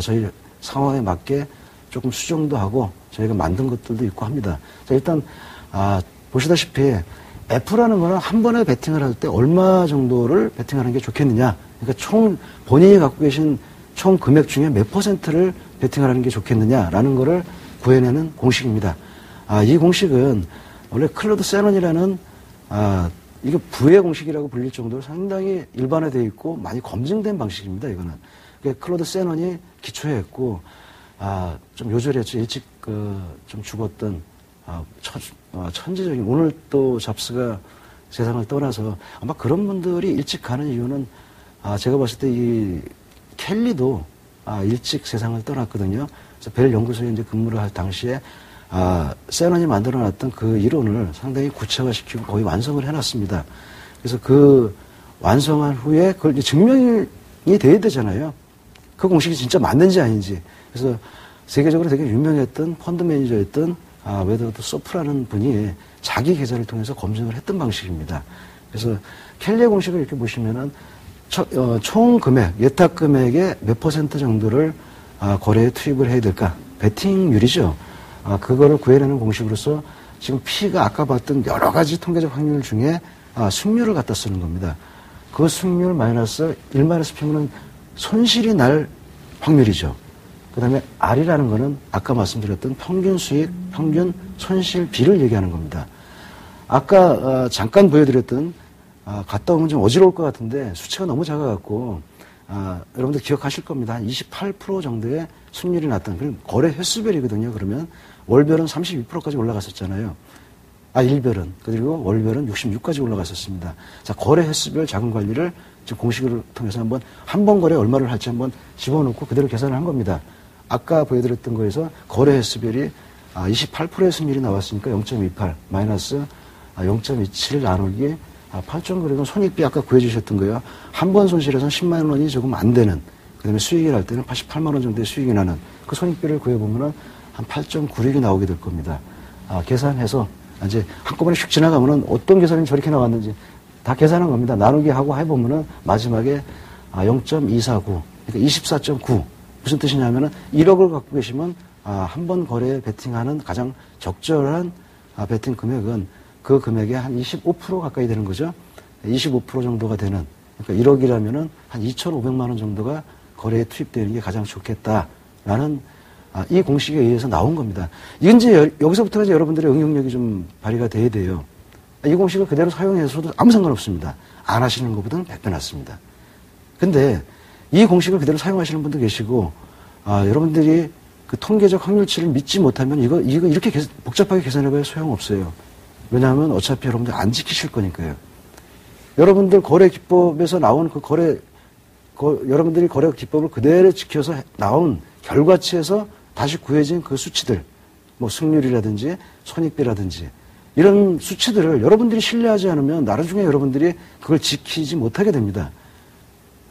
B: 저희 상황에 맞게 조금 수정도 하고 저희가 만든 것들도 있고 합니다. 자, 일단, 보시다시피 F라는 거는 한 번에 베팅을 할 때 얼마 정도를 베팅하는 게 좋겠느냐. 그러니까 본인이 갖고 계신 총 금액 중에 몇 %를 베팅하는 게 좋겠느냐라는 거를 구해내는 공식입니다. 이 공식은 원래 클로드 세넌이라는 이게 부의 공식이라고 불릴 정도로 상당히 일반화되어 있고 많이 검증된 방식입니다. 이거는 클로드 세넌이 기초했고 좀 요절했죠. 일찍 좀 죽었던 천재적인 오늘 또 잡스가 세상을 떠나서 아마 그런 분들이 일찍 가는 이유는 제가 봤을 때 이 켈리도 일찍 세상을 떠났거든요. 그래서 벨 연구소에 이제 근무를 할 당시에 세넌이 만들어놨던 그 이론을 상당히 구체화시키고 거의 완성을 해놨습니다. 그래서 그 완성한 후에 그걸 이제 증명이 돼야 되잖아요. 그 공식이 진짜 맞는지 아닌지. 그래서 세계적으로 되게 유명했던 펀드 매니저였던 웨더드 소프라는 분이 자기 계좌를 통해서 검증을 했던 방식입니다. 그래서 켈리의 공식을 이렇게 보시면은 총 금액, 예탁 금액의 몇 % 정도를 거래에 투입을 해야 될까? 베팅률이죠. 그거를 구해내는 공식으로서 지금 P가 아까 봤던 여러 가지 통계적 확률 중에 승률을 갖다 쓰는 겁니다. 그 승률 마이너스 1 마이너스 P는 손실이 날 확률이죠. 그 다음에 R이라는 거는 아까 말씀드렸던 평균 수익, 평균 손실 비를 얘기하는 겁니다. 아까 잠깐 보여드렸던 갔다 오면 좀 어지러울 것 같은데 수치가 너무 작아갖고 여러분들 기억하실 겁니다. 한 28% 정도의 수익률이 났던 그런 거래 횟수별이거든요. 그러면 월별은 32%까지 올라갔었잖아요. 일별은. 그리고 월별은 66까지 올라갔었습니다. 자, 거래 횟수별 자금 관리를 지금 공식을 통해서 한 번 거래 얼마를 할지 한번 집어넣고 그대로 계산을 한 겁니다. 아까 보여드렸던 거에서 거래 횟수별이 28%의 승률이 나왔으니까 0.28 마이너스 0.27 나누기 8.9는 손익비 아까 구해주셨던 거예요. 한 번 손실해서 10만 원이 조금 안 되는, 그 다음에 수익이 날 때는 88만 원 정도의 수익이 나는 그 손익비를 구해보면은 한 8.96이 나오게 될 겁니다. 계산해서 이제 한꺼번에 슉 지나가면은 어떤 계산이 저렇게 나왔는지 다 계산한 겁니다. 나누기 하고 해보면은 마지막에 0.249, 그러니까 24.9. 무슨 뜻이냐면은 1억을 갖고 계시면 한 번 거래에 베팅하는 가장 적절한 베팅 금액은 그 금액의 한 25% 가까이 되는 거죠. 25% 정도가 되는, 그러니까 1억이라면은 한 2,500만 원 정도가 거래에 투입되는 게 가장 좋겠다라는 이 공식에 의해서 나온 겁니다. 이건 이제 여기서부터 이제 여러분들의 응용력이 좀 발휘가 돼야 돼요. 이 공식을 그대로 사용해서도 아무 상관없습니다. 안 하시는 것보다는 100배 낫습니다. 근데 이 공식을 그대로 사용하시는 분도 계시고, 여러분들이 그 통계적 확률치를 믿지 못하면 이거 이렇게 복잡하게 계산해봐야 소용없어요. 왜냐하면 어차피 여러분들 안 지키실 거니까요. 여러분들 거래 기법에서 나온 그 여러분들이 거래 기법을 그대로 지켜서 나온 결과치에서 다시 구해진 그 수치들, 뭐 승률이라든지 손익비라든지 이런 수치들을 여러분들이 신뢰하지 않으면 나중에 여러분들이 그걸 지키지 못하게 됩니다.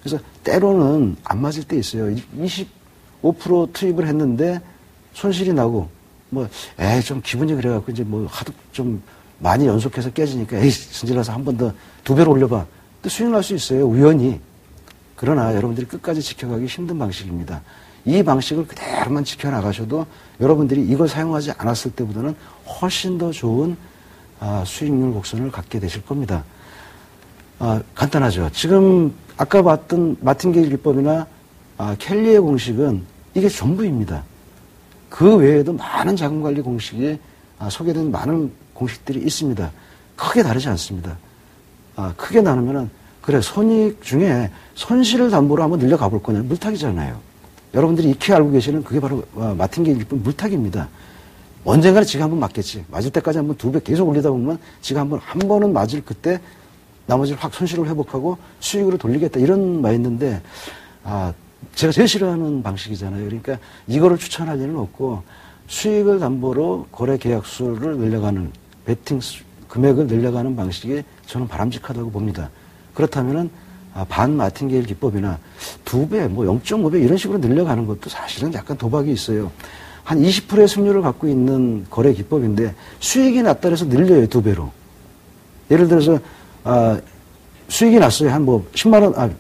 B: 그래서 때로는 안 맞을 때 있어요. 25% 투입을 했는데 손실이 나고, 좀 기분이 그래갖고 이제 하도 좀 많이 연속해서 깨지니까, 승질나서 한 번 더 2배로 올려봐. 또 수익 날 수 있어요. 우연히. 그러나 여러분들이 끝까지 지켜가기 힘든 방식입니다. 이 방식을 그대로만 지켜나가셔도 여러분들이 이걸 사용하지 않았을 때보다는 훨씬 더 좋은 수익률 곡선을 갖게 되실 겁니다. 간단하죠. 지금 아까 봤던 마틴게일 기법이나 켈리의 공식은 이게 전부입니다. 그 외에도 많은 자금관리 공식이 소개된 많은 공식들이 있습니다. 크게 다르지 않습니다. 크게 나누면은 그래, 손익 중에 손실을 담보로 한번 늘려가 볼 거냐. 물타기잖아요. 여러분들이 익히 알고 계시는 그게 바로 마틴게일 기법 물타기입니다. 언젠가는 지가 한번 맞겠지. 맞을 때까지 한번 2배 계속 올리다 보면 지가 한 번은 맞을 그때 나머지를 확 손실을 회복하고 수익으로 돌리겠다. 이런 마인드인데, 제가 제일 싫어하는 방식이잖아요. 그러니까 이거를 추천할 일은 없고 수익을 담보로 거래 계약수를 늘려가는, 베팅 금액을 늘려가는 방식이 저는 바람직하다고 봅니다. 그렇다면은 반 마틴게일 기법이나 2배, 0.5배 이런 식으로 늘려가는 것도 사실은 약간 도박이 있어요. 한 20%의 승률을 갖고 있는 거래 기법인데 수익이 났다 해서 늘려요, 2배로. 예를 들어서 수익이 났어요. 한 10만 원,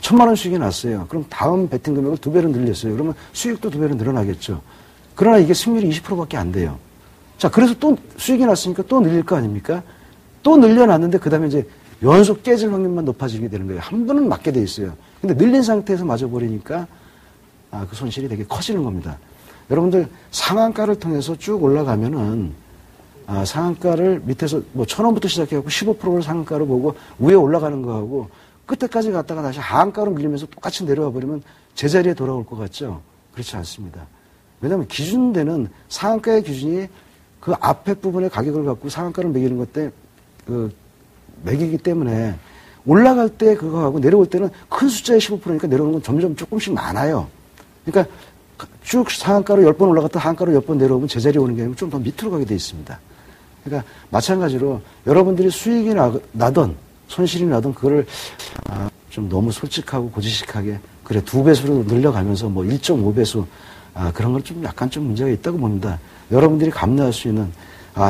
B: 1,000만 원 수익이 났어요. 그럼 다음 베팅 금액을 2배로 늘렸어요. 그러면 수익도 2배로 늘어나겠죠. 그러나 이게 승률이 20%밖에 안 돼요. 자, 그래서 또 수익이 났으니까 또 늘릴 거 아닙니까? 또 늘려놨는데 그 다음에 이제 연속 깨질 확률만 높아지게 되는 거예요. 한 번은 맞게 돼 있어요. 근데 늘린 상태에서 맞아버리니까 그 손실이 되게 커지는 겁니다. 여러분들 상한가를 통해서 쭉 올라가면은 상한가를 밑에서 1,000원부터 시작해갖고 15%를 상한가로 보고 위에 올라가는 거하고 끝에까지 갔다가 다시 하한가로 밀리면서 똑같이 내려와 버리면 제자리에 돌아올 것 같죠? 그렇지 않습니다. 왜냐하면 기준되는 상한가의 기준이 그 앞에 부분의 가격을 갖고 상한가를 매기는 것 때 매기기 때문에 올라갈 때 그거하고 내려올 때는 큰 숫자의 15%니까 내려오는 건 점점 조금씩 많아요. 그러니까 쭉 상한가로 10번 올라갔다 하한가로 10번 내려오면 제자리에 오는 게 아니고 좀 더 밑으로 가게 돼 있습니다. 그러니까 마찬가지로 여러분들이 수익이 나던 손실이 나던 그거를 좀 너무 솔직하고 고지식하게 그래 2배수로 늘려가면서 1.5배수 그런 건 좀 약간 좀 문제가 있다고 봅니다. 여러분들이 감내할 수 있는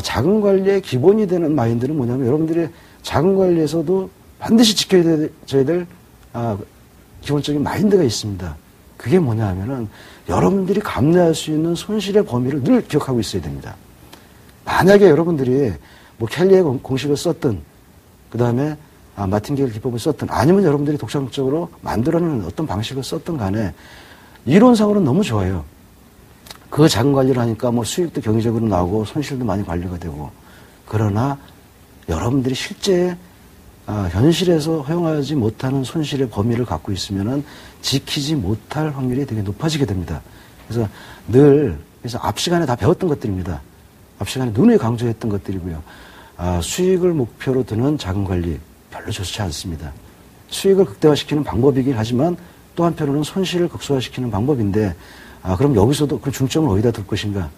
B: 자금 관리의 기본이 되는 마인드는 뭐냐면 여러분들이 자금 관리에서도 반드시 지켜야 될 기본적인 마인드가 있습니다. 그게 뭐냐 하면은 여러분들이 감내할 수 있는 손실의 범위를 늘 기억하고 있어야 됩니다. 만약에 여러분들이 켈리의 공식을 썼든 그 다음에 마틴게일 기법을 썼든 아니면 여러분들이 독창적으로 만들어내는 어떤 방식을 썼든 간에 이론상으로는 너무 좋아요. 그 자금 관리를 하니까 수익도 경제적으로 나오고 손실도 많이 관리가 되고 그러나 여러분들이 실제 현실에서 허용하지 못하는 손실의 범위를 갖고 있으면은 지키지 못할 확률이 되게 높아지게 됩니다. 그래서 그래서 앞 시간에 다 배웠던 것들입니다. 앞 시간에 누누이 강조했던 것들이고요. 수익을 목표로 드는 자금 관리 별로 좋지 않습니다. 수익을 극대화시키는 방법이긴 하지만 또 한편으로는 손실을 극소화시키는 방법인데 그럼 여기서도 그 중점을 어디다 둘 것인가?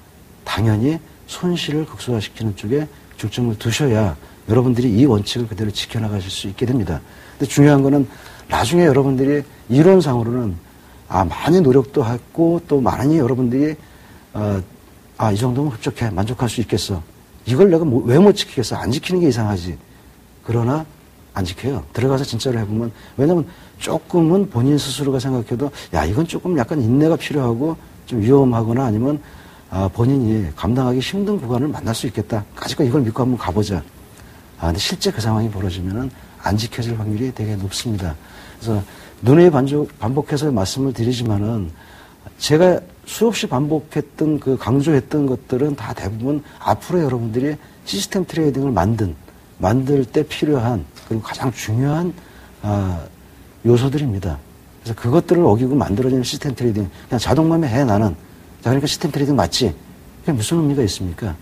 B: 당연히 손실을 극소화시키는 쪽에 중점을 두셔야 여러분들이 이 원칙을 그대로 지켜나가실 수 있게 됩니다. 근데 중요한 거는 나중에 여러분들이 이론상으로는 많이 노력도 했고 또 많이 여러분들이 이 정도면 흡족해 만족할 수 있겠어. 이걸 내가 왜 못 지키겠어? 안 지키는 게 이상하지. 그러나 안 지켜요. 들어가서 진짜로 해보면 왜냐면 조금은 본인 스스로가 생각해도 야 이건 조금 약간 인내가 필요하고 좀 위험하거나 아니면 본인이 감당하기 힘든 구간을 만날 수 있겠다. 까짓거 이걸 믿고 한번 가보자. 근데 실제 그 상황이 벌어지면은 안 지켜질 확률이 되게 높습니다. 그래서 눈에 반복해서 말씀을 드리지만은 제가 수없이 반복했던 강조했던 것들은 다 대부분 앞으로 여러분들이 시스템 트레이딩을 만들 때 필요한 그리고 가장 중요한 요소들입니다. 그래서 그것들을 어기고 만들어지는 시스템 트레이딩 그냥 자동맘에 해 나는. 자 그러니까 시스템 트레이딩 맞지? 그게 무슨 의미가 있습니까?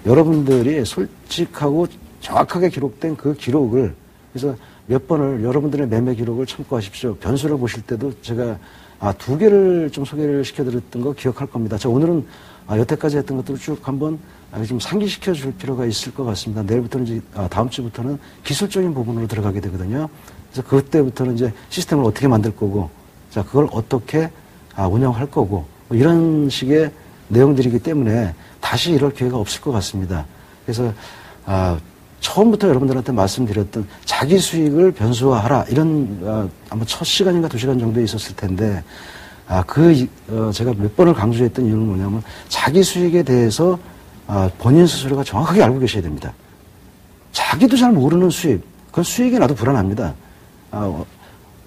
B: 여러분들이 솔직하고 정확하게 기록된 그 기록을 그래서 몇 번을 여러분들의 매매 기록을 참고하십시오. 변수를 보실 때도 제가 2개를 좀 소개를 시켜드렸던 거 기억할 겁니다. 자 오늘은 여태까지 했던 것들을 쭉 한번 좀 상기시켜 줄 필요가 있을 것 같습니다. 내일부터는 이제 다음 주부터는 기술적인 부분으로 들어가게 되거든요. 그래서 그때부터는 이제 시스템을 어떻게 만들 거고, 자 그걸 어떻게 운영할 거고 뭐 이런 식의 내용들이기 때문에 다시 이럴 기회가 없을 것 같습니다. 그래서 처음부터 여러분들한테 말씀드렸던 자기 수익을 변수화하라 이런 아마 첫 시간인가 2시간 정도에 있었을 텐데 제가 몇 번을 강조했던 이유는 뭐냐면 자기 수익에 대해서 본인 스스로가 정확하게 알고 계셔야 됩니다. 자기도 잘 모르는 수익, 그건 수익이 나도 불안합니다.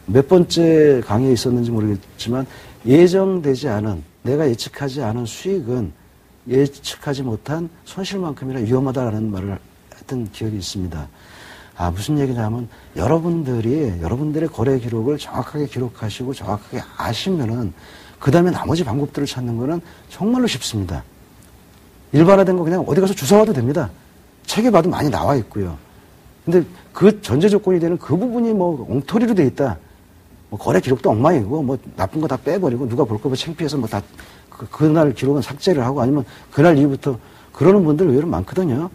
B: 몇 번째 강의에 있었는지 모르겠지만 예정되지 않은 내가 예측하지 않은 수익은 예측하지 못한 손실만큼이나 위험하다라는 말을 했던 기억이 있습니다. 무슨 얘기냐면 여러분들의 거래 기록을 정확하게 기록하시고 정확하게 아시면은 그 다음에 나머지 방법들을 찾는 거는 정말로 쉽습니다. 일반화된 거 그냥 어디 가서 주워와도 됩니다. 책에 봐도 많이 나와 있고요. 근데 그 전제 조건이 되는 그 부분이 뭐 엉터리로 돼 있다. 뭐 거래 기록도 엉망이고 뭐 나쁜 거 다 빼버리고 누가 볼까 봐 창피해서 뭐 다 그날 기록은 삭제를 하고 아니면 그날 이후부터 그러는 분들 의외로 많거든요.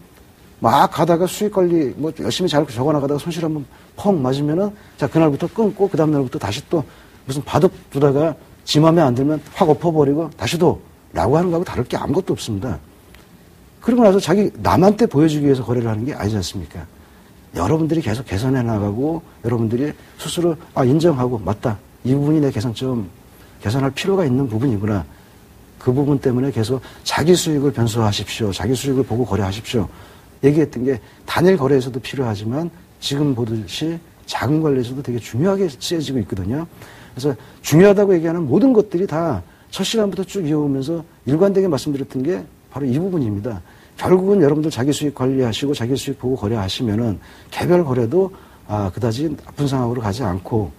B: 막 가다가 수익 관리 뭐 열심히 잘 적어나가다가 손실 한번 펑 맞으면은 자 그날부터 끊고 그 다음 날부터 다시 또 무슨 바둑 두다가 지 맘에 안 들면 확 엎어버리고 다시 또 라고 하는 거하고 다를 게 아무것도 없습니다. 그리고 나서 남한테 보여주기 위해서 거래를 하는 게 아니지 않습니까? 여러분들이 계속 개선해 나가고 여러분들이 스스로 인정하고 맞다. 이 부분이 내 개선할 필요가 있는 부분이구나. 그 부분 때문에 계속 자기 수익을 변수화하십시오. 자기 수익을 보고 거래하십시오. 얘기했던 게 단일 거래에서도 필요하지만 지금 보듯이 자금 관리에서도 되게 중요하게 쓰여지고 있거든요. 그래서 중요하다고 얘기하는 모든 것들이 다 첫 시간부터 쭉 이어오면서 일관되게 말씀드렸던 게 바로 이 부분입니다. 결국은 여러분들 자기 수익 관리하시고 자기 수익 보고 거래하시면은 개별 거래도 그다지 나쁜 상황으로 가지 않고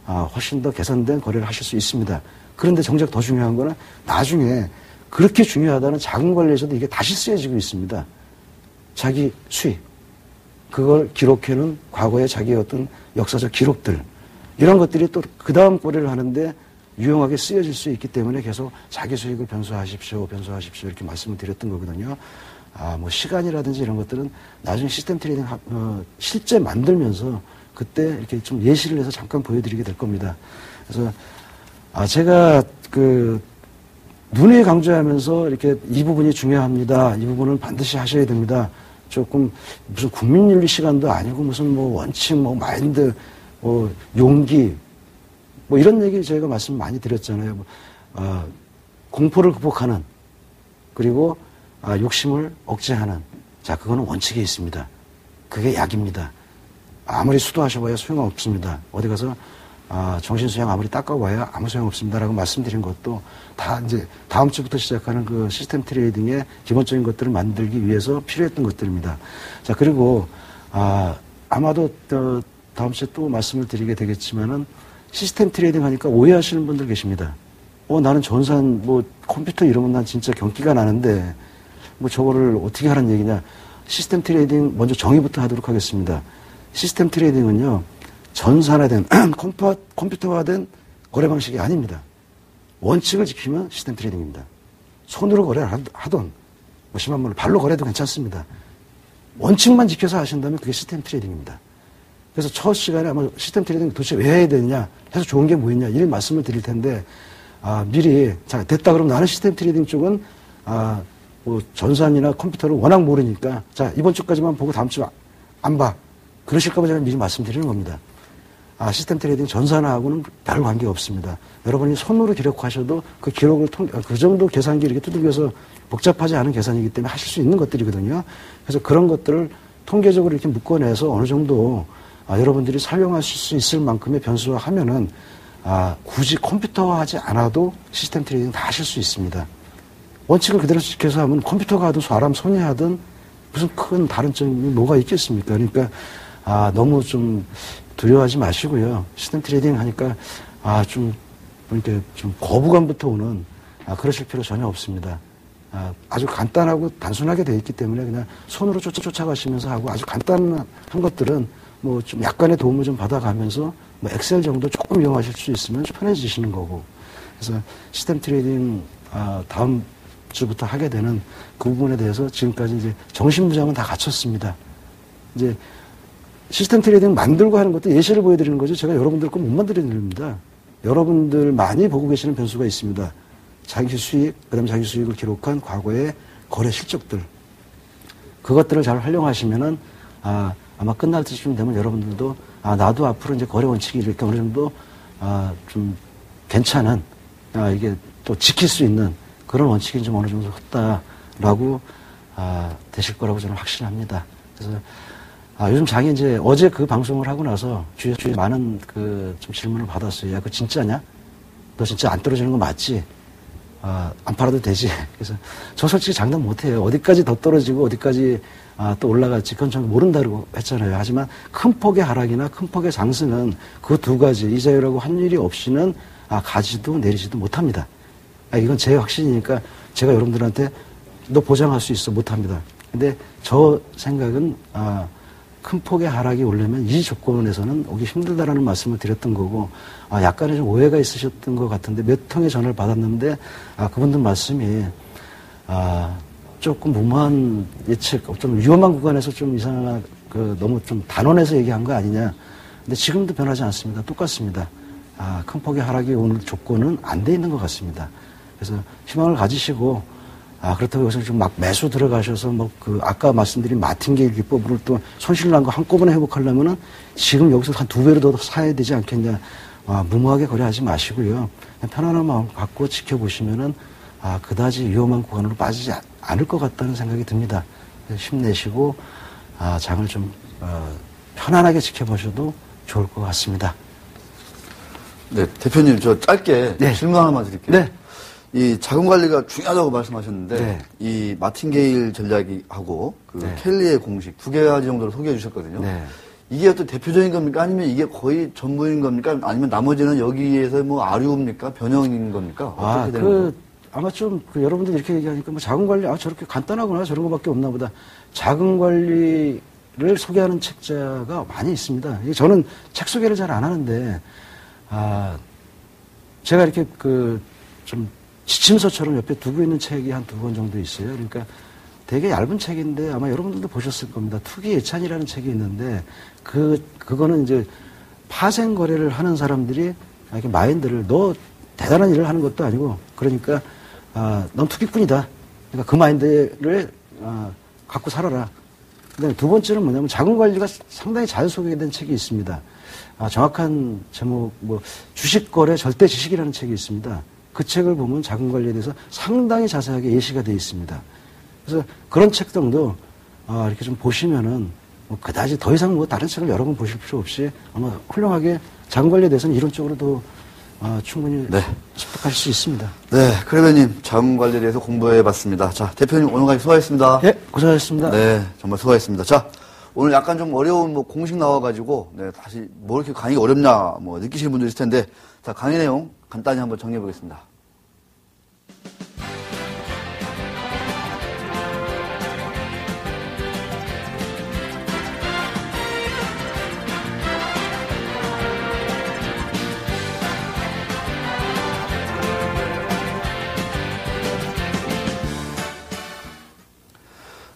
B: 훨씬 더 개선된 거래를 하실 수 있습니다. 그런데 정작 더 중요한 거는 나중에 그렇게 중요하다는 자금 관리에서도 이게 다시 쓰여지고 있습니다. 자기 수익. 그걸 기록해놓은 과거의 자기의 어떤 역사적 기록들. 이런 것들이 또 그 다음 거래를 하는데 유용하게 쓰여질 수 있기 때문에 계속 자기 수익을 변수화하십시오 이렇게 말씀을 드렸던 거거든요. 뭐 시간이라든지 이런 것들은 나중에 시스템 트레이딩 실제 만들면서 그때 이렇게 좀 예시를 해서 잠깐 보여드리게 될 겁니다. 그래서 제가 눈에 강조하면서 이렇게 이 부분이 중요합니다. 이 부분은 반드시 하셔야 됩니다. 조금 무슨 국민윤리 시간도 아니고 무슨 뭐 원칙, 뭐 마인드, 뭐 용기, 뭐 이런 얘기 저희가 말씀 많이 드렸잖아요. 공포를 극복하는 그리고 욕심을 억제하는 자 그거는 원칙에 있습니다. 그게 약입니다. 아무리 수도하셔봐야 소용없습니다. 어디 가서 정신수양 아무리 닦아봐야 아무 소용없습니다라고 말씀드린 것도 다 이제 다음 주부터 시작하는 그 시스템 트레이딩의 기본적인 것들을 만들기 위해서 필요했던 것들입니다. 자 그리고 아마도 다음 주에 또 말씀을 드리게 되겠지만은 시스템 트레이딩 하니까 오해하시는 분들 계십니다. 나는 전산 컴퓨터 이러면 난 진짜 경기가 나는데 저거를 어떻게 하라는 얘기냐. 시스템 트레이딩 먼저 정의부터 하도록 하겠습니다. 시스템 트레이딩은요. 전산화된 컴퓨터화된 거래 방식이 아닙니다. 원칙을 지키면 시스템 트레이딩입니다. 손으로 거래를 하던 심한 말로 발로 거래도 괜찮습니다. 원칙만 지켜서 하신다면 그게 시스템 트레이딩입니다. 그래서 첫 시간에 아마 시스템 트레이딩 도대체 왜 해야 되느냐 해서 좋은 게 뭐 있냐 이런 말씀을 드릴 텐데 미리 자 됐다 그러면 나는 시스템 트레이딩 쪽은 전산이나 컴퓨터를 워낙 모르니까 자 이번 주까지만 보고 다음 주 안 봐. 그러실까 봐 제가 미리 말씀드리는 겁니다. 시스템 트레이딩 전산하고는 별 관계 없습니다. 여러분이 손으로 기록하셔도 그 기록을 그 정도 계산기 이렇게 두들겨서 복잡하지 않은 계산이기 때문에 하실 수 있는 것들이거든요. 그래서 그런 것들을 통계적으로 이렇게 묶어내서 어느 정도 여러분들이 사용하실 수 있을 만큼의 변수화 하면은 굳이 컴퓨터화하지 않아도 시스템 트레이딩 다 하실 수 있습니다. 원칙을 그대로 지켜서 하면 컴퓨터가 하든 사람 손이 하든 무슨 큰 다른 점이 뭐가 있겠습니까? 그러니까 너무 좀 두려워하지 마시고요. 시스템 트레이딩 하니까 좀 이렇게 좀 거부감부터 오는 그러실 필요 전혀 없습니다. 아주 간단하고 단순하게 되어 있기 때문에 그냥 손으로 쫓아가시면서 하고 아주 간단한 것들은 뭐 좀 약간의 도움을 좀 받아가면서 뭐 엑셀 정도 조금 이용하실 수 있으면 편해지시는 거고. 그래서 시스템 트레이딩 다음 주부터 하게 되는 그 부분에 대해서 지금까지 이제 정신무장은 다 갖췄습니다. 이제 시스템 트레이딩 만들고 하는 것도 예시를 보여드리는 거죠. 제가 여러분들 거 못 만들어드립니다. 여러분들 많이 보고 계시는 변수가 있습니다. 자기 수익, 그 다음에 자기 수익을 기록한 과거의 거래 실적들. 그것들을 잘 활용하시면은, 아마 끝날 때쯤 되면 여러분들도, 나도 앞으로 이제 거래 원칙이 이렇게 어느 정도, 좀 괜찮은, 이게 또 지킬 수 있는 그런 원칙이 좀 어느 정도 섰다라고, 되실 거라고 저는 확신합니다. 그래서, 요즘 장이 이제 어제 그 방송을 하고 나서 주위에 많은 좀 질문을 받았어요. 야, 그거 진짜냐? 너 진짜 안 떨어지는 거 맞지? 안 팔아도 되지. 그래서 저 솔직히 장담 못 해요. 어디까지 더 떨어지고 어디까지 또 올라갈지 그건 전 모른다고 했잖아요. 하지만 큰 폭의 하락이나 큰 폭의 상승은 그 두 가지 이자율하고 환율이 없이는 가지도 내리지도 못합니다. 이건 제 확신이니까 제가 여러분들한테 너 보장할 수 있어 못합니다. 근데 저 생각은 큰 폭의 하락이 오려면 이 조건에서는 오기 힘들다라는 말씀을 드렸던 거고, 약간의 좀 오해가 있으셨던 것 같은데 몇 통의 전화를 받았는데, 그분들 말씀이, 조금 무모한 예측, 좀 위험한 구간에서 좀 이상한, 너무 좀 단언해서 얘기한 거 아니냐. 근데 지금도 변하지 않습니다. 똑같습니다. 큰 폭의 하락이 오는 조건은 안 돼 있는 것 같습니다. 그래서 희망을 가지시고, 그렇다고 여기서 좀 막 매수 들어가셔서 아까 말씀드린 마틴게일 기법으로 또 손실 난 거 한꺼번에 회복하려면은 지금 여기서 한 2배로 더 사야 되지 않겠냐. 무모하게 거래하지 마시고요. 그냥 편안한 마음 갖고 지켜보시면은, 그다지 위험한 구간으로 빠지지 않을 것 같다는 생각이 듭니다. 힘내시고, 장을 좀, 편안하게 지켜보셔도 좋을 것 같습니다.
A: 네, 대표님, 저 짧게 질문 하나만 드릴게요.
B: 네.
A: 이 자금 관리가 중요하다고 말씀하셨는데,
B: 네.
A: 이 마틴게일 전략하고 켈리의 공식 2가지 정도를 소개해 주셨거든요.
B: 네.
A: 이게 어떤 대표적인 겁니까? 아니면 이게 거의 전부인 겁니까? 아니면 나머지는 여기에서 아류입니까? 변형인 겁니까? 어떻게 되는 거예요?
B: 아마 좀 여러분들 이렇게 얘기하니까 자금 관리 저렇게 간단하구나 저런 거밖에 없나 보다. 자금 관리를 소개하는 책자가 많이 있습니다. 저는 책 소개를 잘 안 하는데 제가 이렇게 좀 지침서처럼 옆에 두고 있는 책이 한 2권 정도 있어요. 그러니까 되게 얇은 책인데 아마 여러분들도 보셨을 겁니다. 투기 예찬이라는 책이 있는데 그거는 이제 파생 거래를 하는 사람들이 이렇게 마인드를 너 대단한 일을 하는 것도 아니고 그러니까 넌 투기꾼이다. 그러니까 그 마인드를 갖고 살아라. 그다음에 두 번째는 뭐냐면 자금 관리가 상당히 잘 소개된 책이 있습니다. 정확한 제목 주식 거래 절대 지식이라는 책이 있습니다. 그 책을 보면 자금 관리에 대해서 상당히 자세하게 예시가 되어 있습니다. 그래서 그런 책 정도 이렇게 좀 보시면은 그다지 더 이상 다른 책을 여러 번 보실 필요 없이 아마 훌륭하게 자금 관리에 대해서는 이론적으로도 충분히 습득하실 수 있습니다.
A: 네, 크레베님 자금 관리에 대해서 공부해봤습니다. 자, 대표님 오늘까지 수고하셨습니다.
B: 네, 고생하셨습니다.
A: 네, 정말 수고하셨습니다. 자, 오늘 약간 좀 어려운 공식 나와가지고 다시 뭐 이렇게 강의가 어렵냐 느끼시는 분도 있을 텐데, 자, 강의 내용 간단히 한번 정리해 보겠습니다.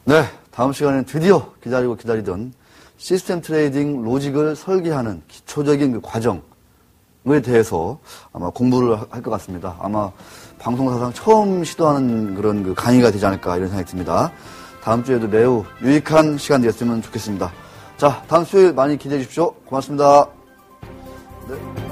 A: 네, 다음 시간에는 드디어 기다리고 기다리던 시스템 트레이딩 로직을 설계하는 기초적인 과정에 대해서 아마 공부를 할 것 같습니다. 아마 방송사상 처음 시도하는 그런 강의가 되지 않을까 이런 생각이 듭니다. 다음 주에도 매우 유익한 시간 되었으면 좋겠습니다. 자, 다음 수요일 많이 기대해 주십시오. 고맙습니다. 네.